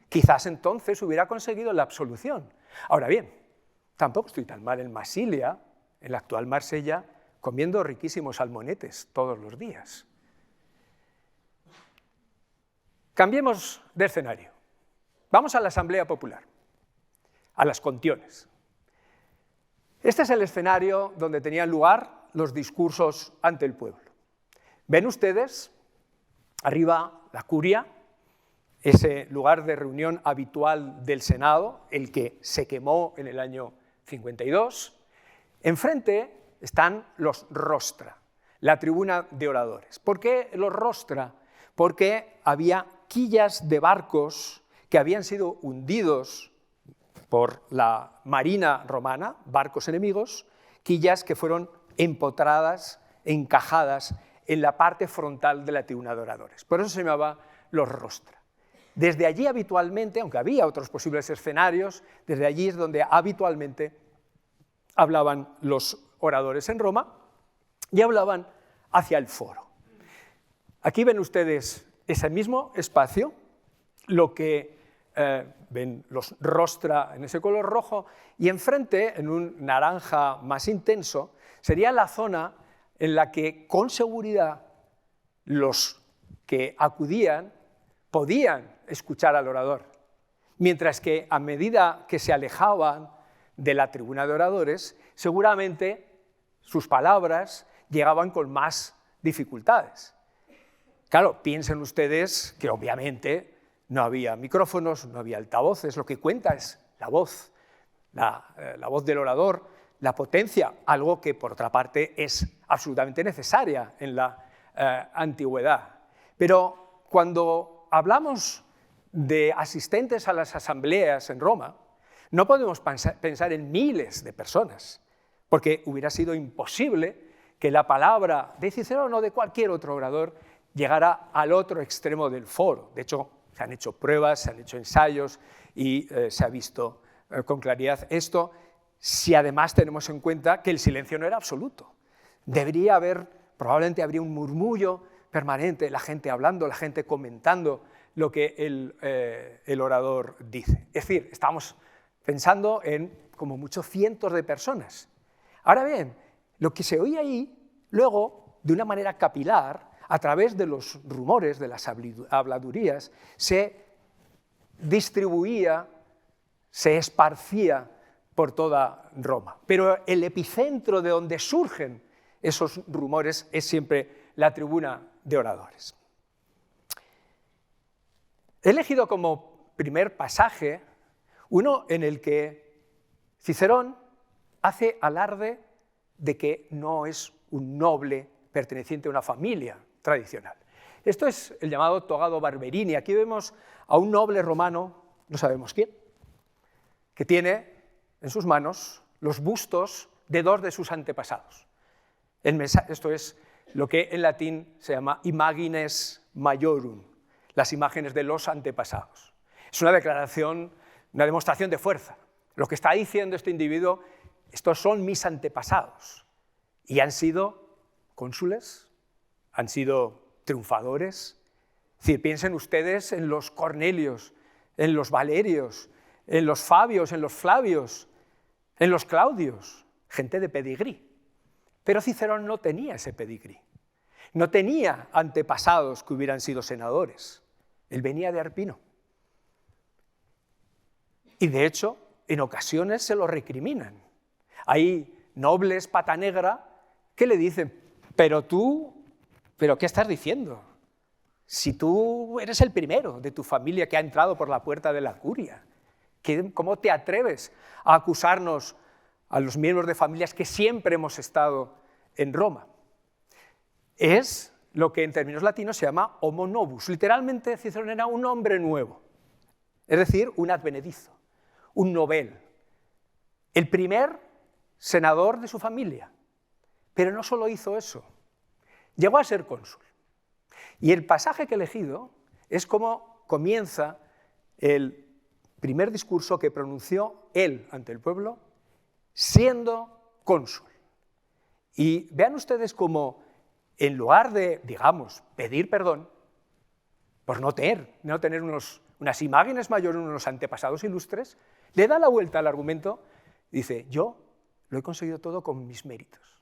[SPEAKER 1] Quizás entonces hubiera conseguido la absolución. Ahora bien, tampoco estoy tan mal en Masilia, en la actual Marsella, comiendo riquísimos salmonetes todos los días. Cambiemos de escenario. Vamos a la Asamblea Popular, a las contiones. Este es el escenario donde tenían lugar los discursos ante el pueblo. ¿Ven ustedes? Arriba la curia, ese lugar de reunión habitual del Senado, el que se quemó en el año 52. Enfrente están los rostra, la tribuna de oradores. ¿Por qué los rostra? Porque había quillas de barcos que habían sido hundidos por la marina romana, barcos enemigos, quillas que fueron empotradas, encajadas en la parte frontal de la tribuna de oradores. Por eso se llamaba los rostra. Desde allí habitualmente, aunque había otros posibles escenarios, desde allí es donde habitualmente hablaban los oradores en Roma y hablaban hacia el foro. Aquí ven ustedes ese mismo espacio, lo que ven los rostra en ese color rojo, y enfrente, en un naranja más intenso, sería la zona en la que con seguridad los que acudían podían escuchar al orador, mientras que a medida que se alejaban de la tribuna de oradores, seguramente sus palabras llegaban con más dificultades. Claro, piensen ustedes que obviamente no había micrófonos, no había altavoces, lo que cuenta es la voz del orador, la potencia, algo que por otra parte es absolutamente necesaria en la antigüedad. Pero cuando hablamos de asistentes a las asambleas en Roma, no podemos pensar en miles de personas, porque hubiera sido imposible que la palabra de Cicerón o de cualquier otro orador llegara al otro extremo del foro. De hecho, se han hecho pruebas, se han hecho ensayos y se ha visto con claridad esto, si además tenemos en cuenta que el silencio no era absoluto. Probablemente habría un murmullo permanente, la gente hablando, la gente comentando lo que el orador dice. Es decir, estamos pensando en como mucho cientos de personas. Ahora bien, lo que se oía ahí, luego, de una manera capilar, a través de los rumores, de las habladurías, se distribuía, se esparcía por toda Roma. Pero el epicentro de donde surgen esos rumores es siempre la tribuna de oradores. He elegido como primer pasaje uno en el que Cicerón hace alarde de que no es un noble perteneciente a una familia tradicional. Esto es el llamado togado Barberini. Aquí vemos a un noble romano, no sabemos quién, que tiene en sus manos los bustos de dos de sus antepasados. Esto es lo que en latín se llama imagines maiorum, las imágenes de los antepasados. Es una declaración, una demostración de fuerza. Lo que está diciendo este individuo, estos son mis antepasados y han sido cónsules, han sido triunfadores. Es decir, piensen ustedes en los Cornelios, en los Valerios, en los Fabios, en los Flavios, en los Claudios, gente de pedigrí. Pero Cicerón no tenía ese pedigrí, no tenía antepasados que hubieran sido senadores. Él venía de Arpino. Y de hecho, en ocasiones se lo recriminan. Hay nobles pata negra que le dicen, ¿pero qué estás diciendo? Si tú eres el primero de tu familia que ha entrado por la puerta de la curia, ¿cómo te atreves a acusarnos a los miembros de familias que siempre hemos estado en Roma? Es lo que en términos latinos se llama homo novus. Literalmente Cicerón era un hombre nuevo, es decir, un advenedizo, un novel, el primer senador de su familia. Pero no solo hizo eso, llegó a ser cónsul. Y el pasaje que he elegido es como comienza el primer discurso que pronunció él ante el pueblo siendo cónsul. Y vean ustedes cómo en lugar de, digamos, pedir perdón por no tener unas imágenes mayores, unos antepasados ilustres, le da la vuelta al argumento y dice, yo lo he conseguido todo con mis méritos,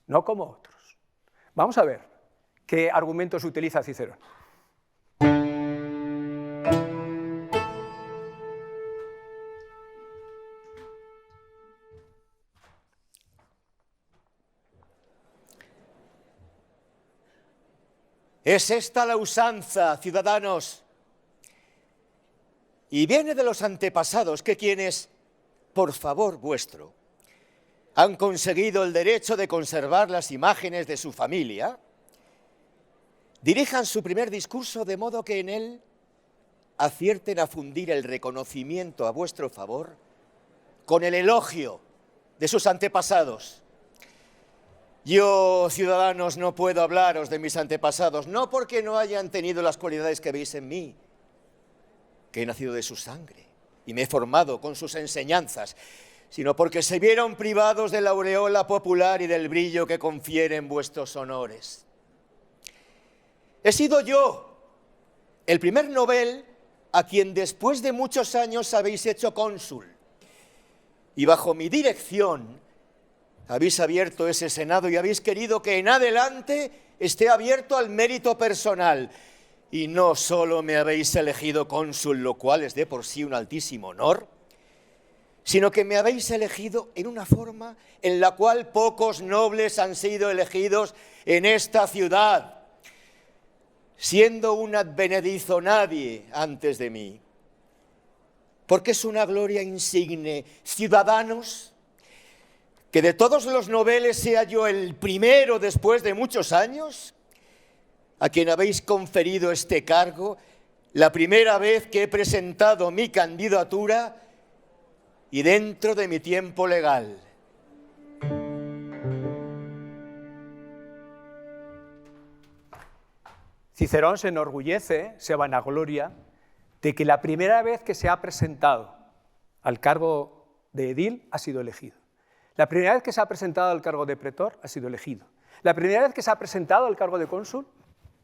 [SPEAKER 1] no como otros. Vamos a ver qué argumentos utiliza Cicerón.
[SPEAKER 2] Es esta la usanza, ciudadanos, y viene de los antepasados que quienes, por favor vuestro, han conseguido el derecho de conservar las imágenes de su familia, dirijan su primer discurso de modo que en él acierten a fundir el reconocimiento a vuestro favor con el elogio de sus antepasados. Yo, ciudadanos, no puedo hablaros de mis antepasados, no porque no hayan tenido las cualidades que veis en mí, que he nacido de su sangre y me he formado con sus enseñanzas, sino porque se vieron privados de la aureola popular y del brillo que confieren vuestros honores. He sido yo el primer novel a quien después de muchos años habéis hecho cónsul, y bajo mi dirección habéis abierto ese senado y habéis querido que en adelante esté abierto al mérito personal. Y no solo me habéis elegido cónsul, lo cual es de por sí un altísimo honor, sino que me habéis elegido en una forma en la cual pocos nobles han sido elegidos en esta ciudad, siendo un advenedizo nadie antes de mí. Porque es una gloria insigne, ciudadanos, que de todos los noveles sea yo el primero después de muchos años a quien habéis conferido este cargo, la primera vez que he presentado mi candidatura y dentro de mi tiempo legal.
[SPEAKER 1] Cicerón se enorgullece, se vanagloria de que la primera vez que se ha presentado al cargo de edil ha sido elegido. La primera vez que se ha presentado al cargo de pretor ha sido elegido. La primera vez que se ha presentado al cargo de cónsul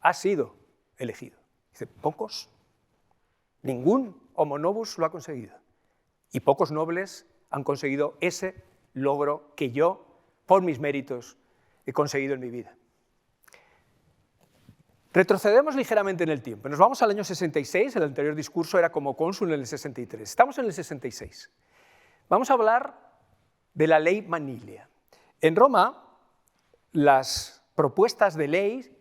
[SPEAKER 1] ha sido elegido. Dice, pocos, ningún homo novus lo ha conseguido. Y pocos nobles han conseguido ese logro que yo, por mis méritos, he conseguido en mi vida. Retrocedemos ligeramente en el tiempo. Nos vamos al año 66, el anterior discurso era como cónsul en el 63. Estamos en el 66. Vamos a hablar de la ley Manilia. En Roma, las propuestas de ley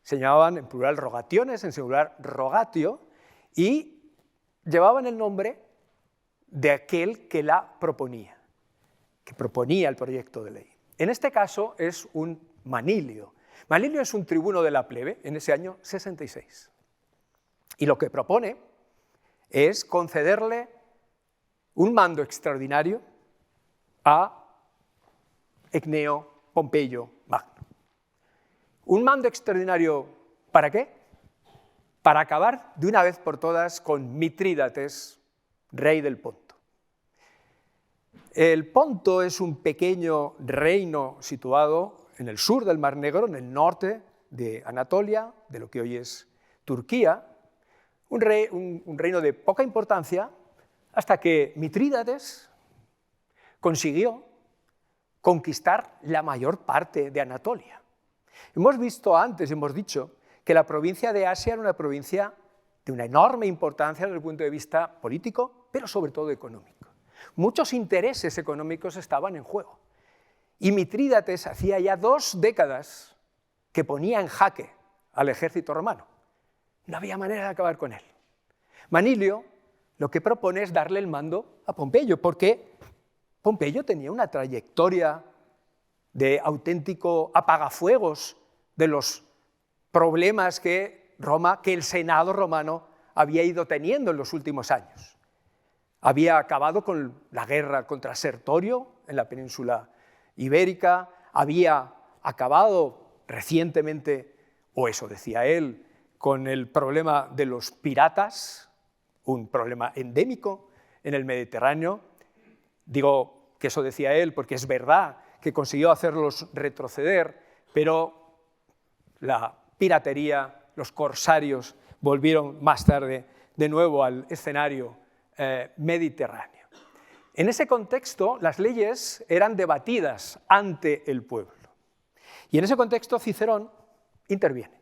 [SPEAKER 1] se llamaban en plural rogationes, en singular rogatio, y llevaban el nombre de aquel que la proponía, que proponía el proyecto de ley. En este caso es un manilio. Manilio es un tribuno de la plebe en ese año 66. Y lo que propone es concederle un mando extraordinario a Ecneo Pompeyo Magno. ¿Un mando extraordinario para qué? para acabar de una vez por todas con Mitrídates, rey del Ponto. El Ponto es un pequeño reino situado en el sur del Mar Negro, en el norte de Anatolia, de lo que hoy es Turquía, un reino de poca importancia, hasta que Mitrídates consiguió conquistar la mayor parte de Anatolia. Hemos visto antes, hemos dicho, que la provincia de Asia era una provincia de una enorme importancia desde el punto de vista político, pero sobre todo económico. Muchos intereses económicos estaban en juego. Y Mitrídates hacía ya 2 décadas que ponía en jaque al ejército romano. No había manera de acabar con él. Manilio lo que propone es darle el mando a Pompeyo, porque Pompeyo tenía una trayectoria de auténtico apagafuegos de los problemas que el Senado romano había ido teniendo en los últimos años. Había acabado con la guerra contra Sertorio en la península ibérica, había acabado recientemente, o eso decía él, con el problema de los piratas, un problema endémico en el Mediterráneo. Digo que eso decía él porque es verdad que consiguió hacerlos retroceder, pero la piratería, los corsarios, volvieron más tarde de nuevo al escenario mediterráneo. En ese contexto, las leyes eran debatidas ante el pueblo. Y en ese contexto, Cicerón interviene.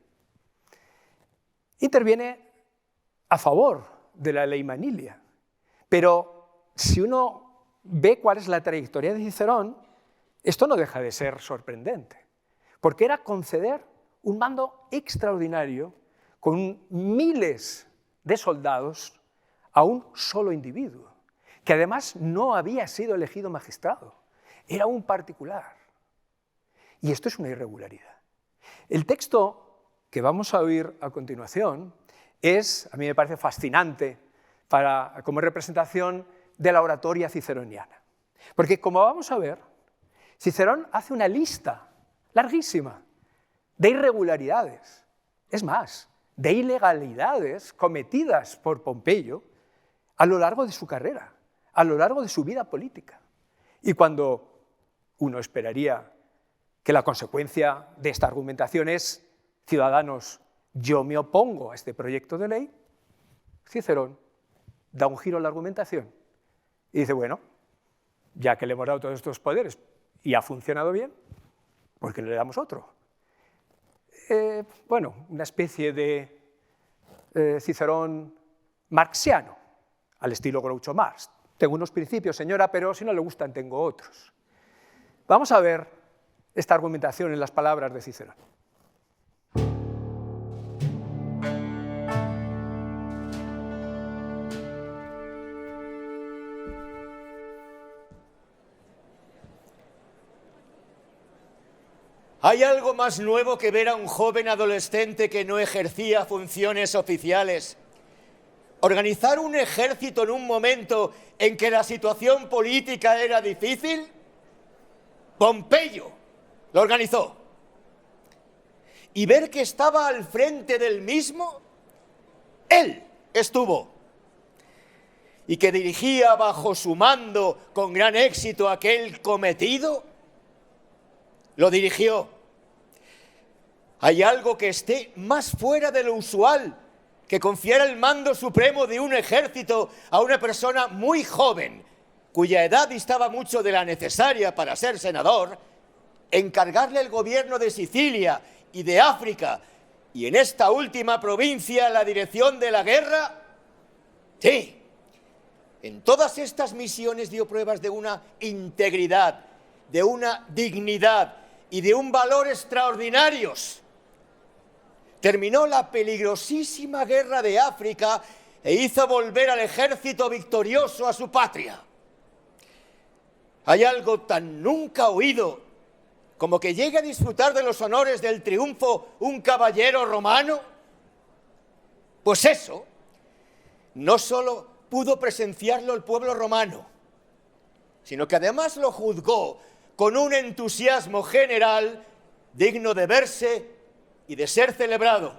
[SPEAKER 1] Interviene a favor de la ley Manilia. Pero si uno ve cuál es la trayectoria de Cicerón, esto no deja de ser sorprendente, porque era conceder un mando extraordinario con miles de soldados a un solo individuo, que además no había sido elegido magistrado, era un particular. Y esto es una irregularidad. El texto que vamos a oír a continuación a mí me parece fascinante como representación de la oratoria ciceroniana. Porque, como vamos a ver, Cicerón hace una lista larguísima de irregularidades, es más, de ilegalidades cometidas por Pompeyo a lo largo de su carrera, a lo largo de su vida política. Y cuando uno esperaría que la consecuencia de esta argumentación es: ciudadanos, yo me opongo a este proyecto de ley, Cicerón da un giro a la argumentación y dice, bueno, ya que le hemos dado todos estos poderes y ha funcionado bien, ¿por qué le damos otro? Bueno, una especie de Cicerón marxiano, al estilo Groucho Marx. Tengo unos principios, señora, pero si no le gustan, tengo otros. Vamos a ver esta argumentación en las palabras de Cicerón.
[SPEAKER 2] ¿Hay algo más nuevo que ver a un joven adolescente que no ejercía funciones oficiales organizar un ejército en un momento en que la situación política era difícil? Pompeyo lo organizó. Y ver que estaba al frente del mismo, él estuvo. Y que dirigía bajo su mando con gran éxito aquel cometido, lo dirigió. ¿Hay algo que esté más fuera de lo usual que confiar el mando supremo de un ejército a una persona muy joven, cuya edad distaba mucho de la necesaria para ser senador, encargarle el gobierno de Sicilia y de África, y en esta última provincia la dirección de la guerra? Sí, en todas estas misiones dio pruebas de una integridad, de una dignidad y de un valor extraordinarios. Terminó la peligrosísima guerra de África e hizo volver al ejército victorioso a su patria. ¿Hay algo tan nunca oído como que llegue a disfrutar de los honores del triunfo un caballero romano? Pues eso, no solo pudo presenciarlo el pueblo romano, sino que además lo juzgó con un entusiasmo general digno de verse y de ser celebrado.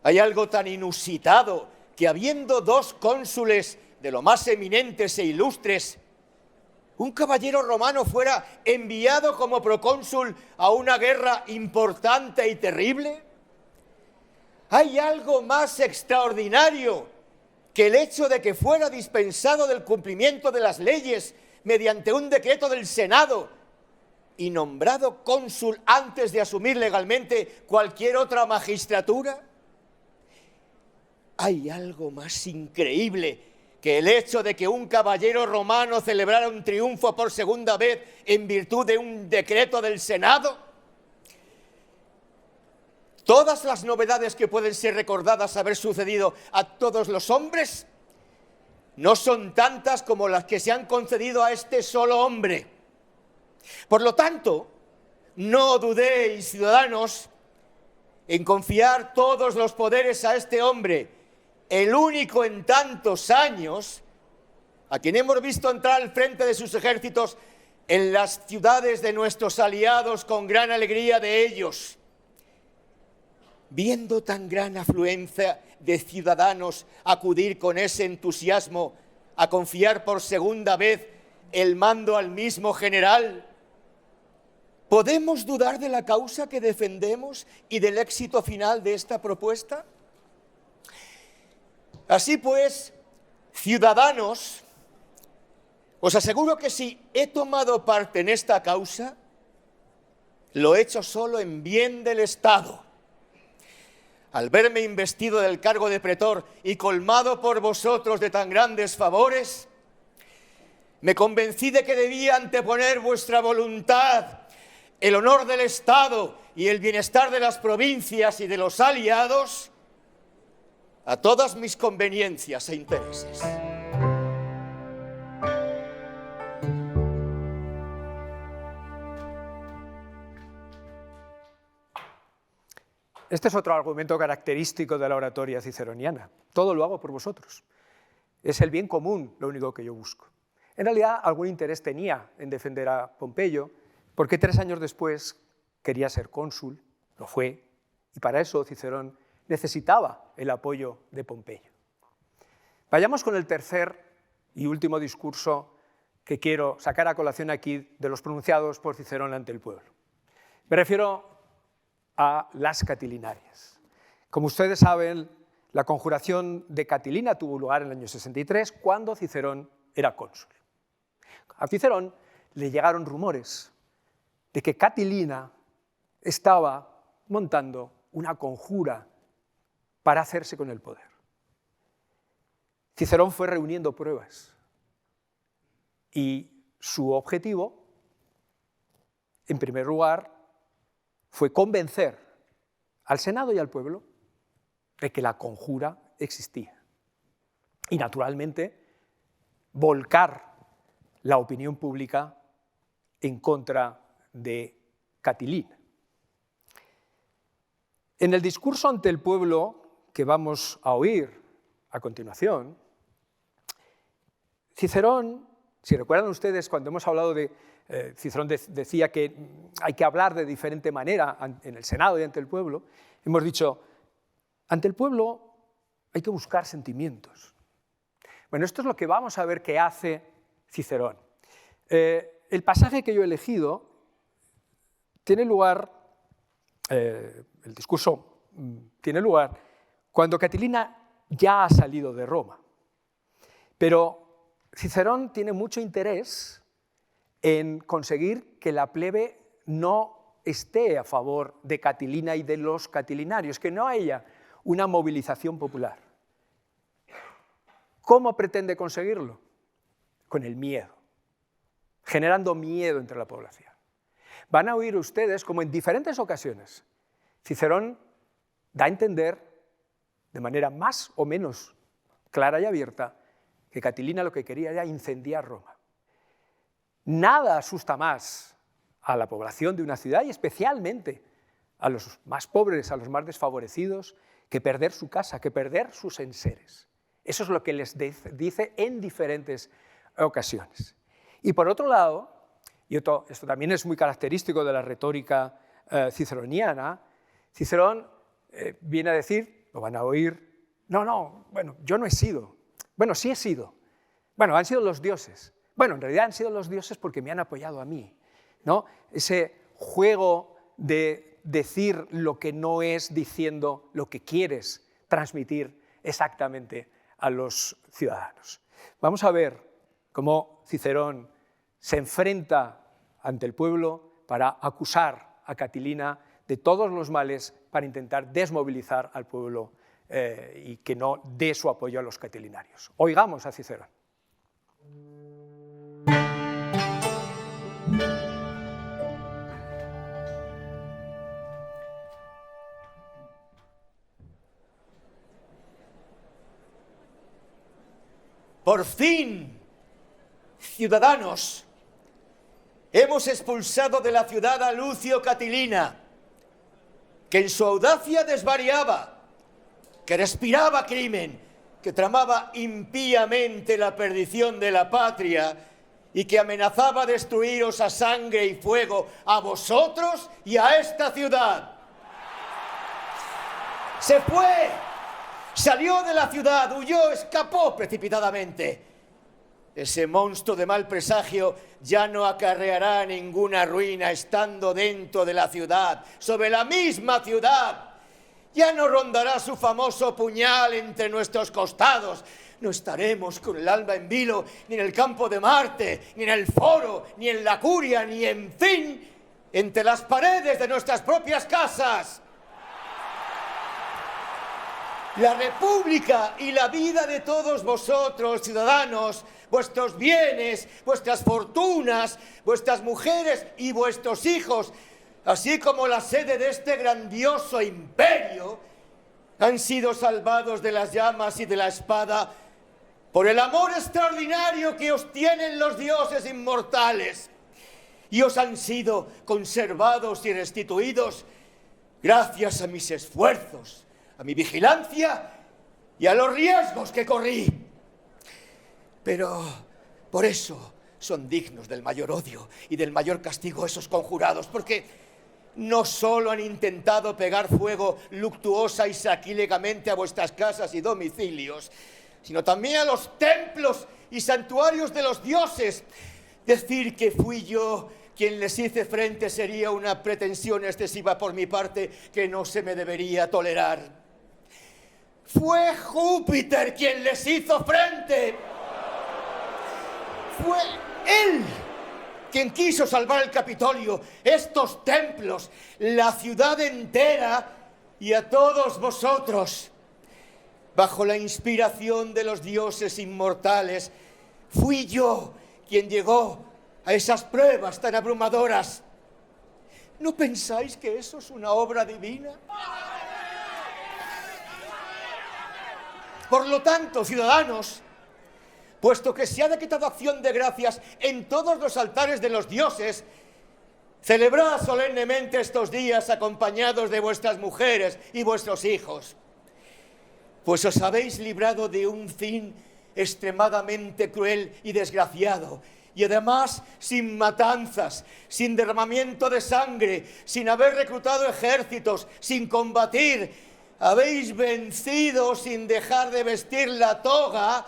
[SPEAKER 2] Hay algo tan inusitado que habiendo dos cónsules de lo más eminentes e ilustres, un caballero romano fuera enviado como procónsul a una guerra importante y terrible. ¿Hay algo más extraordinario que el hecho de que fuera dispensado del cumplimiento de las leyes mediante un decreto del Senado y nombrado cónsul antes de asumir legalmente cualquier otra magistratura? ¿Hay algo más increíble que el hecho de que un caballero romano celebrara un triunfo por segunda vez en virtud de un decreto del Senado? Todas las novedades que pueden ser recordadas haber sucedido a todos los hombres no son tantas como las que se han concedido a este solo hombre. Por lo tanto, no dudéis, ciudadanos, en confiar todos los poderes a este hombre, el único en tantos años, a quien hemos visto entrar al frente de sus ejércitos en las ciudades de nuestros aliados con gran alegría de ellos. Viendo tan gran afluencia de ciudadanos acudir con ese entusiasmo a confiar por segunda vez el mando al mismo general, ¿podemos dudar de la causa que defendemos y del éxito final de esta propuesta? Así pues, ciudadanos, os aseguro que si he tomado parte en esta causa, lo he hecho solo en bien del Estado. Al verme investido del cargo de pretor y colmado por vosotros de tan grandes favores, me convencí de que debía anteponer vuestra voluntad, el honor del Estado y el bienestar de las provincias y de los aliados a todas mis conveniencias e intereses.
[SPEAKER 1] Este es otro argumento característico de la oratoria ciceroniana. Todo lo hago por vosotros. Es el bien común lo único que yo busco. En realidad, algún interés tenía en defender a Pompeyo, porque 3 años después quería ser cónsul, lo fue, y para eso Cicerón necesitaba el apoyo de Pompeyo. Vayamos con el tercer y último discurso que quiero sacar a colación aquí de los pronunciados por Cicerón ante el pueblo. Me refiero a las Catilinarias. Como ustedes saben, la conjuración de Catilina tuvo lugar en el año 63, cuando Cicerón era cónsul. A Cicerón le llegaron rumores de que Catilina estaba montando una conjura para hacerse con el poder. Cicerón fue reuniendo pruebas y su objetivo, en primer lugar, fue convencer al Senado y al pueblo de que la conjura existía. Y, naturalmente, volcar la opinión pública en contra de Catilina. En el discurso ante el pueblo que vamos a oír a continuación, Cicerón, si recuerdan ustedes cuando hemos hablado de Cicerón decía que hay que hablar de diferente manera en el Senado y ante el pueblo, hemos dicho, ante el pueblo hay que buscar sentimientos. Bueno, esto es lo que vamos a ver que hace Cicerón. El pasaje que yo he elegido tiene lugar, el discurso tiene lugar cuando Catilina ya ha salido de Roma. Pero Cicerón tiene mucho interés en conseguir que la plebe no esté a favor de Catilina y de los catilinarios, que no haya una movilización popular. ¿Cómo pretende conseguirlo? Con el miedo, generando miedo entre la población. Van a oír ustedes como en diferentes ocasiones Cicerón da a entender de manera más o menos clara y abierta que Catilina lo que quería era incendiar Roma. Nada asusta más a la población de una ciudad y especialmente a los más pobres, a los más desfavorecidos, que perder su casa, que perder sus enseres. Eso es lo que les dice en diferentes ocasiones. Y por otro lado, y esto también es muy característico de la retórica ciceroniana, Cicerón viene a decir lo van a oír. No, bueno, yo no he sido. Bueno, sí he sido. Bueno, han sido los dioses. Bueno, en realidad han sido los dioses porque me han apoyado a mí, ¿no? Ese juego de decir lo que no es diciendo lo que quieres transmitir exactamente a los ciudadanos. Vamos a ver cómo Cicerón se enfrenta ante el pueblo para acusar a Catilina de todos los males, para intentar desmovilizar al pueblo y que no dé su apoyo a los catilinarios. Oigamos a Cicerón.
[SPEAKER 2] Por fin, ciudadanos, hemos expulsado de la ciudad a Lucio Catilina, que en su audacia desvariaba, que respiraba crimen, que tramaba impíamente la perdición de la patria y que amenazaba destruiros a sangre y fuego a vosotros y a esta ciudad. Se fue, salió de la ciudad, huyó, escapó precipitadamente. Ese monstruo de mal presagio ya no acarreará ninguna ruina estando dentro de la ciudad, sobre la misma ciudad. Ya no rondará su famoso puñal entre nuestros costados. No estaremos con el alma en vilo, ni en el campo de Marte, ni en el foro, ni en la curia, ni en fin, entre las paredes de nuestras propias casas. La república y la vida de todos vosotros, ciudadanos, vuestros bienes, vuestras fortunas, vuestras mujeres y vuestros hijos, así como la sede de este grandioso imperio, han sido salvados de las llamas y de la espada por el amor extraordinario que os tienen los dioses inmortales, y os han sido conservados y restituidos gracias a mis esfuerzos, a mi vigilancia y a los riesgos que corrí. Pero por eso son dignos del mayor odio y del mayor castigo esos conjurados, porque no solo han intentado pegar fuego luctuosa y sacrílegamente a vuestras casas y domicilios, sino también a los templos y santuarios de los dioses. Decir que fui yo quien les hice frente sería una pretensión excesiva por mi parte que no se me debería tolerar. Fue Júpiter quien les hizo frente. Fue él quien quiso salvar el Capitolio, estos templos, la ciudad entera y a todos vosotros. Bajo la inspiración de los dioses inmortales, fui yo quien llegó a esas pruebas tan abrumadoras. ¿No pensáis que eso es una obra divina? Por lo tanto, ciudadanos, puesto que se ha decretado acción de gracias en todos los altares de los dioses, celebrad solemnemente estos días acompañados de vuestras mujeres y vuestros hijos, pues os habéis librado de un fin extremadamente cruel y desgraciado, y además sin matanzas, sin derramamiento de sangre, sin haber reclutado ejércitos, sin combatir. Habéis vencido sin dejar de vestir la toga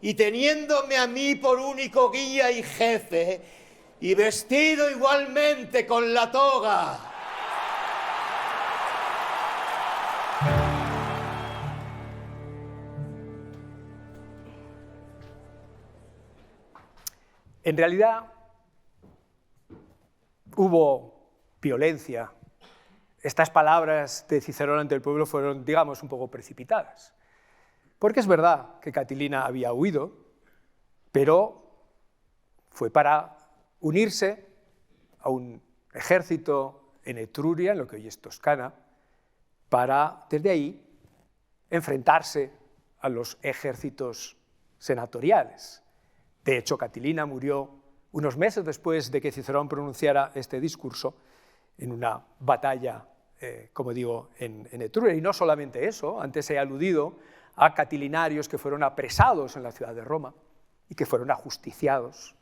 [SPEAKER 2] y teniéndome a mí por único guía y jefe, y vestido igualmente con la toga.
[SPEAKER 1] En realidad hubo violencia. Estas palabras de Cicerón ante el pueblo fueron, digamos, un poco precipitadas. Porque es verdad que Catilina había huido, pero fue para unirse a un ejército en Etruria, en lo que hoy es Toscana, para, desde ahí, enfrentarse a los ejércitos senatoriales. De hecho, Catilina murió unos meses después de que Cicerón pronunciara este discurso en una batalla, como digo, en Etruria. Y no solamente eso, antes he aludido a catilinarios que fueron apresados en la ciudad de Roma y que fueron ajusticiados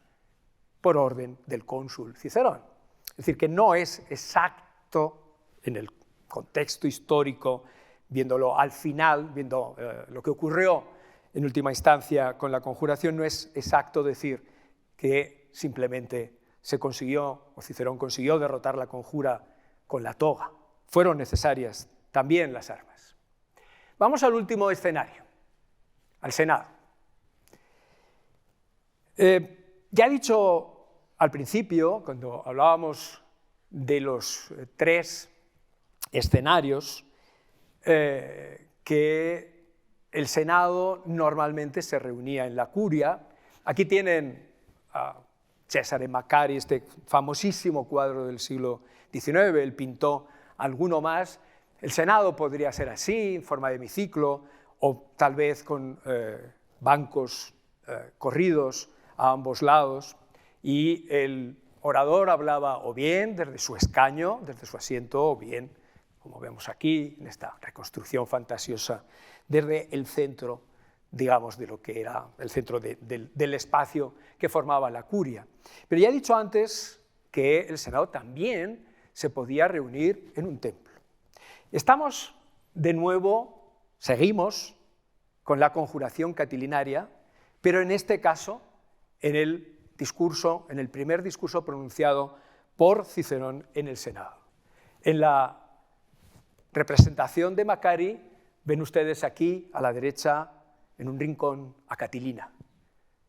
[SPEAKER 1] por orden del cónsul Cicerón. Es decir, que no es exacto en el contexto histórico viéndolo al final, viendo lo que ocurrió en última instancia con la conjuración, no es exacto decir que simplemente se consiguió, o Cicerón consiguió derrotar la conjura con la toga. Fueron necesarias también las armas. Vamos al último escenario, al Senado. Ya he dicho al principio, cuando hablábamos de los tres escenarios, que el Senado normalmente se reunía en la curia. Aquí tienen a Cesare Macari, este famosísimo cuadro del siglo XIX, él pintó alguno más. El Senado podría ser así, en forma de hemiciclo, o tal vez con bancos corridos a ambos lados, y el orador hablaba o bien desde su escaño, desde su asiento, o bien, como vemos aquí, en esta reconstrucción fantasiosa, desde el centro, digamos, de lo que era el centro del espacio que formaba la curia. Pero ya he dicho antes que el Senado también se podía reunir en un templo. Estamos de nuevo, seguimos con la conjuración catilinaria, pero en este caso en el discurso, en el primer discurso pronunciado por Cicerón en el Senado. En la representación de Macari ven ustedes aquí a la derecha, en un rincón, a Catilina.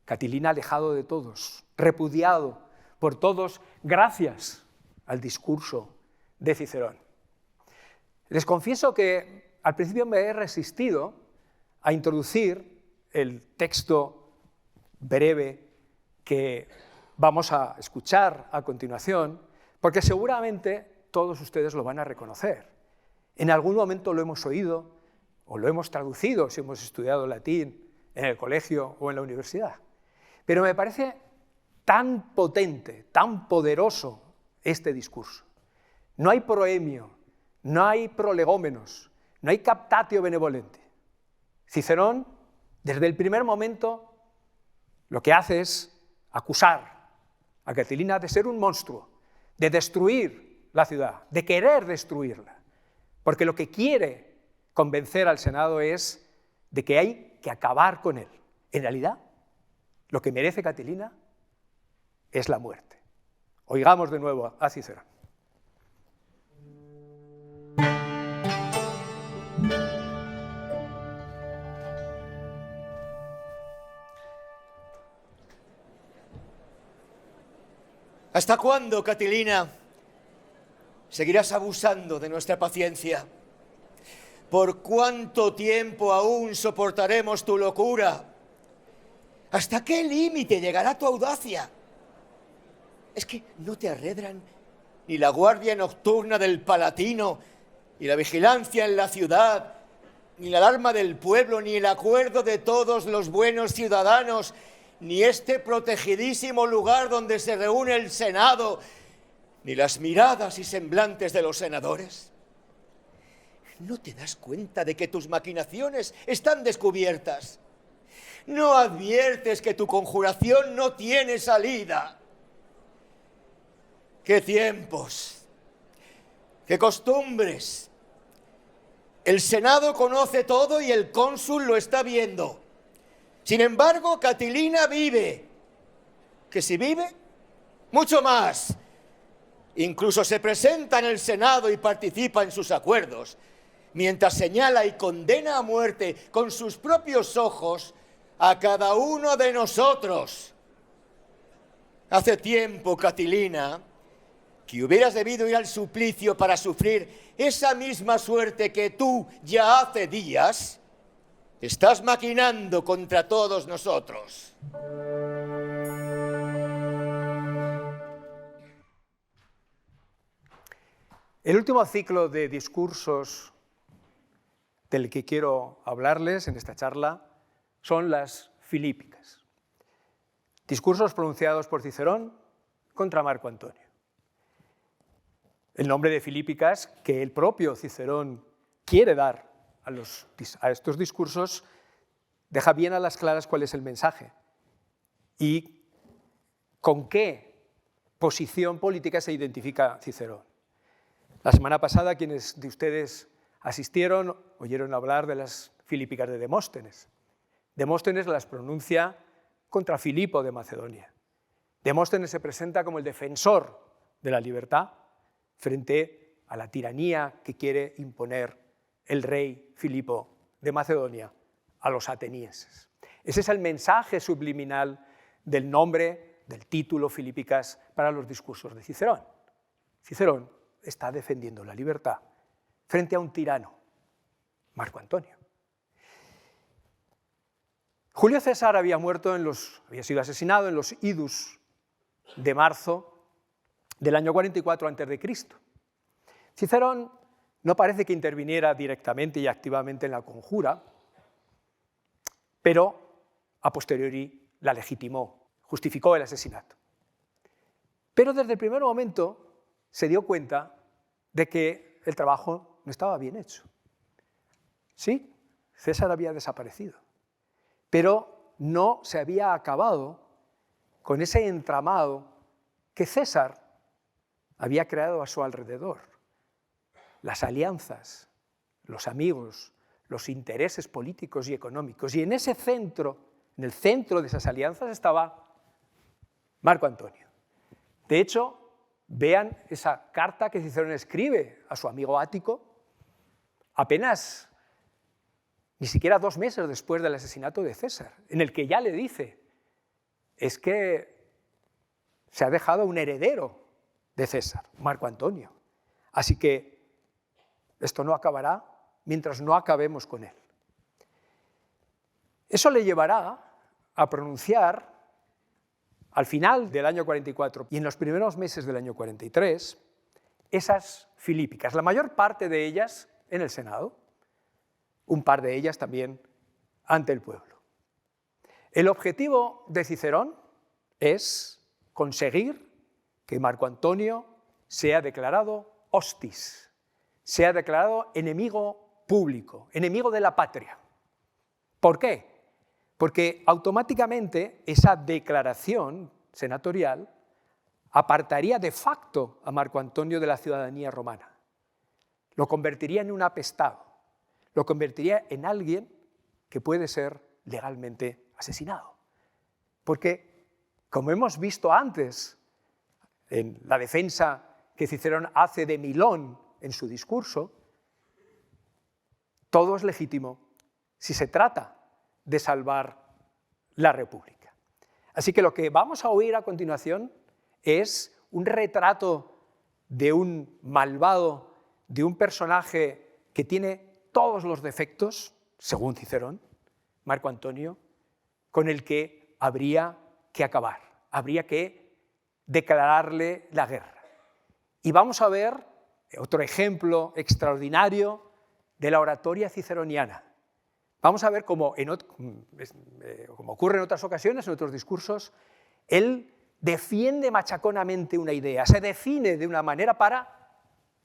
[SPEAKER 1] Catilina alejado de todos, repudiado por todos, gracias al discurso de Cicerón. Les confieso que al principio me he resistido a introducir el texto breve que vamos a escuchar a continuación, porque seguramente todos ustedes lo van a reconocer. En algún momento lo hemos oído o lo hemos traducido si hemos estudiado latín en el colegio o en la universidad. Pero me parece tan potente, tan poderoso este discurso. No hay proemio, no hay prolegómenos, no hay captatio benevolente. Cicerón, desde el primer momento, lo que hace es acusar a Catilina de ser un monstruo, de destruir la ciudad, de querer destruirla, porque lo que quiere convencer al Senado es de que hay que acabar con él. En realidad, lo que merece Catilina es la muerte. Oigamos de nuevo a Cicerón.
[SPEAKER 2] ¿Hasta cuándo, Catilina, seguirás abusando de nuestra paciencia? ¿Por cuánto tiempo aún soportaremos tu locura? ¿Hasta qué límite llegará tu audacia? ¿Es que no te arredran ni la guardia nocturna del Palatino, ni la vigilancia en la ciudad, ni la alarma del pueblo, ni el acuerdo de todos los buenos ciudadanos, ni este protegidísimo lugar donde se reúne el Senado, ni las miradas y semblantes de los senadores? ¿No te das cuenta de que tus maquinaciones están descubiertas? ¿No adviertes que tu conjuración no tiene salida? ¡Qué tiempos! ¡Qué costumbres! El Senado conoce todo y el cónsul lo está viendo. Sin embargo, Catilina vive. ¿Que si vive? Mucho más. Incluso se presenta en el Senado y participa en sus acuerdos, mientras señala y condena a muerte con sus propios ojos a cada uno de nosotros. Hace tiempo, Catilina, que hubieras debido ir al suplicio para sufrir esa misma suerte que tú ya hace días estás maquinando contra todos nosotros.
[SPEAKER 1] El último ciclo de discursos del que quiero hablarles en esta charla son las filípicas. Discursos pronunciados por Cicerón contra Marco Antonio. El nombre de filípicas que el propio Cicerón quiere dar a estos discursos deja bien a las claras cuál es el mensaje y con qué posición política se identifica Cicerón. La semana pasada, quienes de ustedes oyeron hablar de las Filípicas de Demóstenes. Demóstenes las pronuncia contra Filipo de Macedonia. Demóstenes se presenta como el defensor de la libertad frente a la tiranía que quiere imponer el rey Filipo de Macedonia a los atenienses. Ese es el mensaje subliminal del nombre, del título Filípicas para los discursos de Cicerón. Cicerón está defendiendo la libertad frente a un tirano, Marco Antonio. Julio César había sido asesinado en los idus de marzo del año 44 a.C. Cicerón no parece que interviniera directamente y activamente en la conjura, pero a posteriori la legitimó, justificó el asesinato. Pero desde el primer momento se dio cuenta de que el trabajo no estaba bien hecho. Sí, César había desaparecido, pero no se había acabado con ese entramado que César había creado a su alrededor. Las alianzas, los amigos, los intereses políticos y económicos. Y en ese centro, en el centro de esas alianzas estaba Marco Antonio. De hecho, vean esa carta que Cicerón escribe a su amigo Ático, apenas ni siquiera 2 meses después del asesinato de César, en el que ya le dice, es que se ha dejado un heredero de César, Marco Antonio. Así que esto no acabará mientras no acabemos con él. Eso le llevará a pronunciar, al final del año 44 y en los primeros meses del año 43, esas Filípicas, la mayor parte de ellas en el Senado, un par de ellas también ante el pueblo. El objetivo de Cicerón es conseguir que Marco Antonio sea declarado hostis, sea declarado enemigo público, enemigo de la patria. ¿Por qué? Porque automáticamente esa declaración senatorial apartaría de facto a Marco Antonio de la ciudadanía romana. Lo convertiría en un apestado, lo convertiría en alguien que puede ser legalmente asesinado. Porque, como hemos visto antes, en la defensa que Cicerón hace de Milón en su discurso, todo es legítimo si se trata de salvar la República. Así que lo que vamos a oír a continuación es un retrato de un malvado, de un personaje que tiene todos los defectos, según Cicerón, Marco Antonio, con el que habría que acabar, habría que declararle la guerra. Y vamos a ver otro ejemplo extraordinario de la oratoria ciceroniana. Vamos a ver cómo ocurre en otras ocasiones, en otros discursos, él defiende machaconamente una idea, se define de una manera para,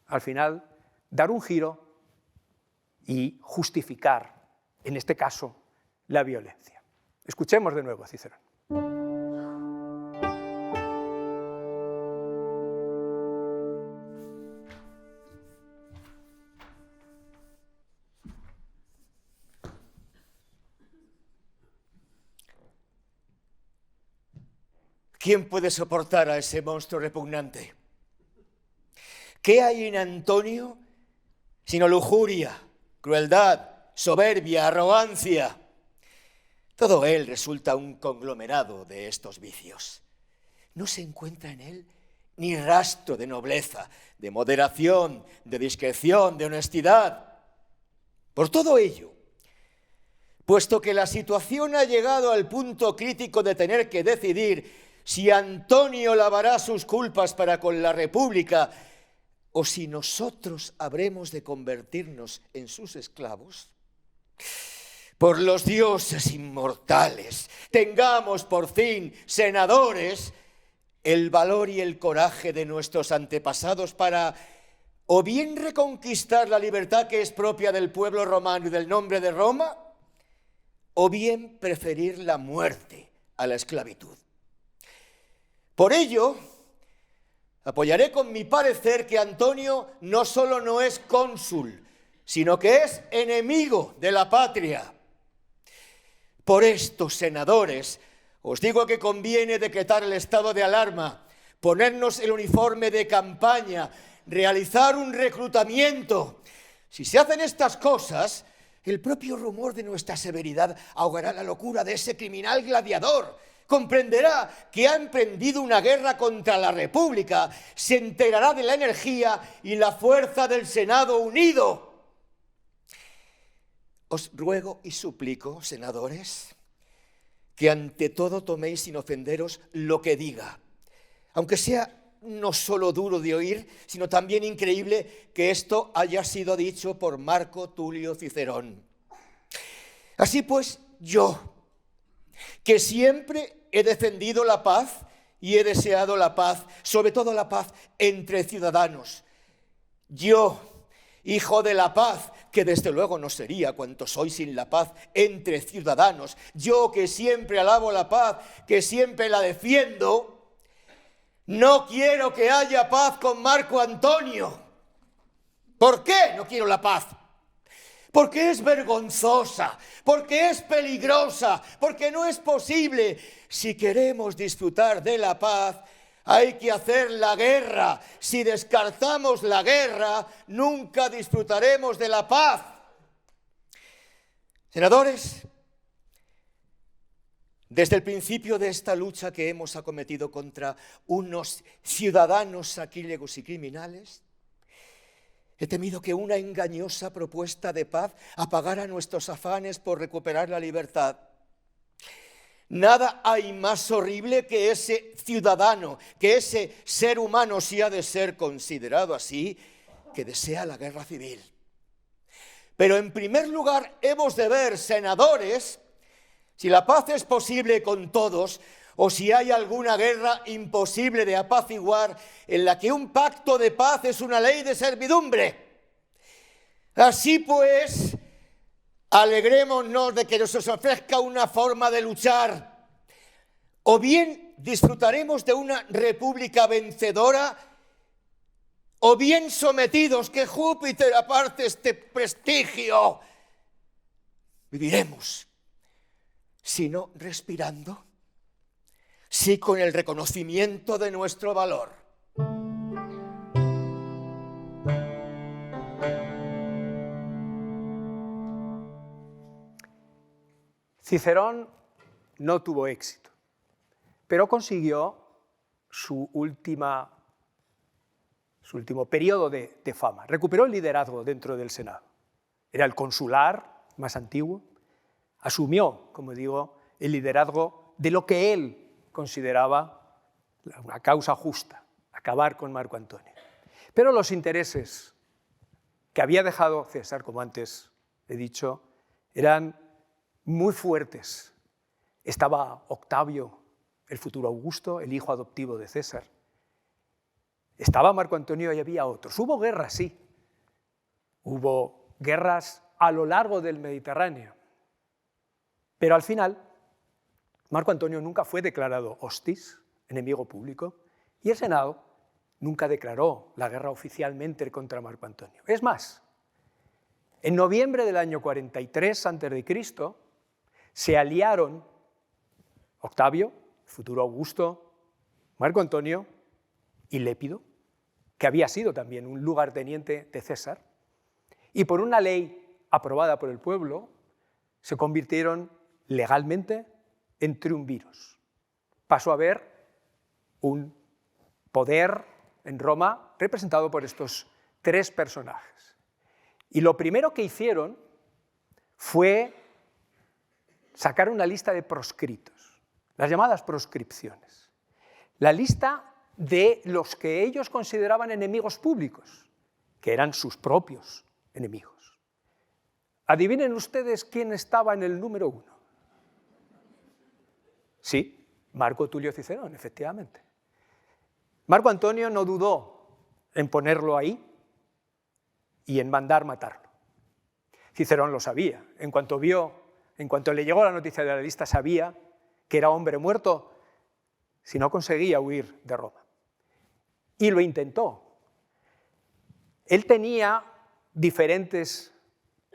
[SPEAKER 1] al final, dar un giro y justificar, en este caso, la violencia. Escuchemos de nuevo a Cicerón.
[SPEAKER 2] ¿Quién puede soportar a ese monstruo repugnante? ¿Qué hay en Antonio sino lujuria, crueldad, soberbia, arrogancia? Todo él resulta un conglomerado de estos vicios. No se encuentra en él ni rastro de nobleza, de moderación, de discreción, de honestidad. Por todo ello, puesto que la situación ha llegado al punto crítico de tener que decidir si Antonio lavará sus culpas para con la República o si nosotros habremos de convertirnos en sus esclavos, por los dioses inmortales, tengamos por fin, senadores, el valor y el coraje de nuestros antepasados para o bien reconquistar la libertad que es propia del pueblo romano y del nombre de Roma, o bien preferir la muerte a la esclavitud. Por ello, apoyaré con mi parecer que Antonio no solo no es cónsul, sino que es enemigo de la patria. Por esto, senadores, os digo que conviene decretar el estado de alarma, ponernos el uniforme de campaña, realizar un reclutamiento. Si se hacen estas cosas, el propio rumor de nuestra severidad ahogará la locura de ese criminal gladiador. Comprenderá que ha emprendido una guerra contra la República, se enterará de la energía y la fuerza del Senado unido. Os ruego y suplico, senadores, que ante todo toméis sin ofenderos lo que diga, aunque sea no solo duro de oír, sino también increíble que esto haya sido dicho por Marco Tulio Cicerón. Así pues, yo, que siempre he defendido la paz y he deseado la paz, sobre todo la paz entre ciudadanos, yo, hijo de la paz, que desde luego no sería cuanto soy sin la paz entre ciudadanos, yo que siempre alabo la paz, que siempre la defiendo, no quiero que haya paz con Marco Antonio. ¿Por qué no quiero la paz? Porque es vergonzosa, porque es peligrosa, porque no es posible. Si queremos disfrutar de la paz, hay que hacer la guerra. Si descartamos la guerra, nunca disfrutaremos de la paz. Senadores, desde el principio de esta lucha que hemos acometido contra unos ciudadanos sacrílegos y criminales, he temido que una engañosa propuesta de paz apagara nuestros afanes por recuperar la libertad. Nada hay más horrible que ese ciudadano, que ese ser humano, si ha de ser considerado así, que desea la guerra civil. Pero en primer lugar hemos de ver, senadores, si la paz es posible con todos o si hay alguna guerra imposible de apaciguar en la que un pacto de paz es una ley de servidumbre. Así pues, alegrémonos de que nos ofrezca una forma de luchar. O bien disfrutaremos de una república vencedora, o bien sometidos, que Júpiter aparte este prestigio, viviremos. Si no respirando, sí con el reconocimiento de nuestro valor.
[SPEAKER 1] Cicerón no tuvo éxito, pero consiguió su último periodo de fama. Recuperó el liderazgo dentro del Senado. Era el consular más antiguo. Asumió, como digo, el liderazgo de lo que él consideraba una causa justa, acabar con Marco Antonio. Pero los intereses que había dejado César, como antes he dicho, eran muy fuertes. Estaba Octavio, el futuro Augusto, el hijo adoptivo de César. Estaba Marco Antonio y había otros. Hubo guerras, sí. Hubo guerras a lo largo del Mediterráneo. Pero al final, Marco Antonio nunca fue declarado hostis, enemigo público, y el Senado nunca declaró la guerra oficialmente contra Marco Antonio. Es más, en noviembre del año 43 a.C., se aliaron Octavio, futuro Augusto, Marco Antonio y Lépido, que había sido también un lugarteniente de César, y por una ley aprobada por el pueblo, se convirtieron legalmente en triunviros. Pasó a haber un poder en Roma representado por estos tres personajes. Y lo primero que hicieron fue sacar una lista de proscritos, las llamadas proscripciones. La lista de los que ellos consideraban enemigos públicos, que eran sus propios enemigos. Adivinen ustedes quién estaba en el número 1. Sí, Marco Tulio Cicerón, efectivamente. Marco Antonio no dudó en ponerlo ahí y en mandar matarlo. Cicerón lo sabía. En cuanto le llegó la noticia de la lista, sabía que era hombre muerto si no conseguía huir de Roma. Y lo intentó. Él tenía diferentes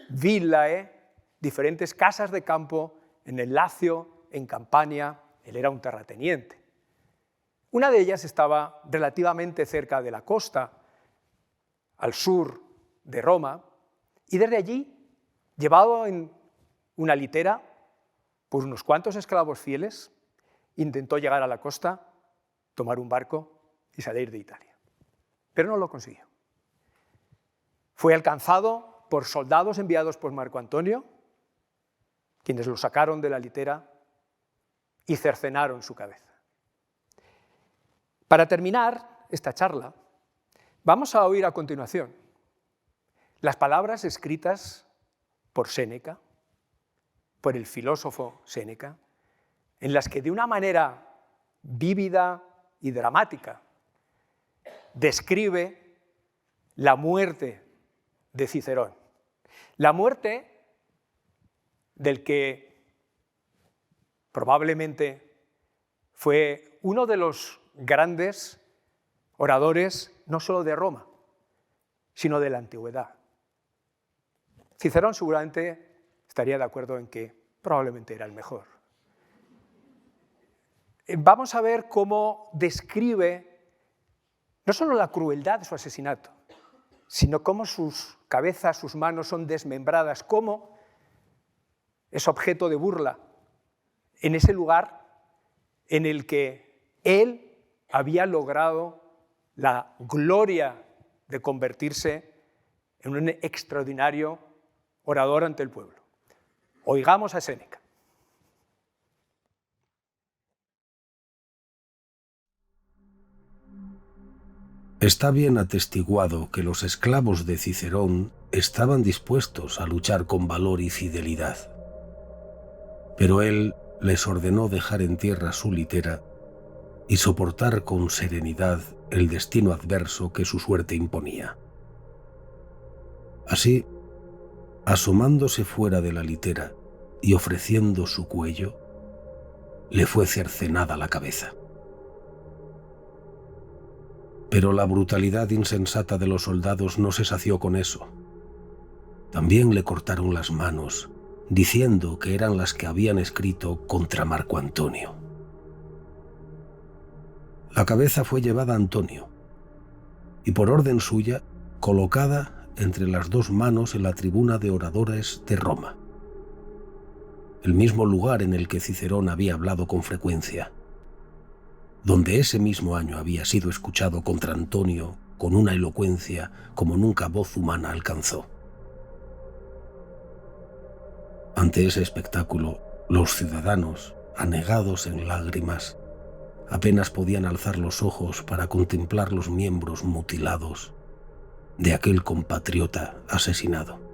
[SPEAKER 1] villae, diferentes casas de campo en el Lacio, en Campania. Él era un terrateniente. Una de ellas estaba relativamente cerca de la costa, al sur de Roma, y desde allí, llevado en una litera por unos cuantos esclavos fieles, intentó llegar a la costa, tomar un barco y salir de Italia. Pero no lo consiguió. Fue alcanzado por soldados enviados por Marco Antonio, quienes lo sacaron de la litera y cercenaron su cabeza. Para terminar esta charla, vamos a oír a continuación las palabras escritas por Séneca, por el filósofo Séneca, en las que de una manera vívida y dramática describe la muerte de Cicerón, la muerte del que probablemente fue uno de los grandes oradores no solo de Roma, sino de la antigüedad. Cicerón seguramente estaría de acuerdo en que probablemente era el mejor. Vamos a ver cómo describe no solo la crueldad de su asesinato, sino cómo sus cabezas, sus manos son desmembradas, cómo es objeto de burla en ese lugar en el que él había logrado la gloria de convertirse en un extraordinario orador ante el pueblo. Oigamos a Séneca.
[SPEAKER 3] Está bien atestiguado que los esclavos de Cicerón estaban dispuestos a luchar con valor y fidelidad. Pero él les ordenó dejar en tierra su litera y soportar con serenidad el destino adverso que su suerte imponía. Así, asomándose fuera de la litera y ofreciendo su cuello, le fue cercenada la cabeza. Pero la brutalidad insensata de los soldados no se sació con eso. También le cortaron las manos, diciendo que eran las que habían escrito contra Marco Antonio. La cabeza fue llevada a Antonio y, por orden suya, colocada entre las dos manos en la tribuna de oradores de Roma, el mismo lugar en el que Cicerón había hablado con frecuencia, donde ese mismo año había sido escuchado contra Antonio con una elocuencia como nunca voz humana alcanzó. Ante ese espectáculo, los ciudadanos, anegados en lágrimas, apenas podían alzar los ojos para contemplar los miembros mutilados de aquel compatriota asesinado.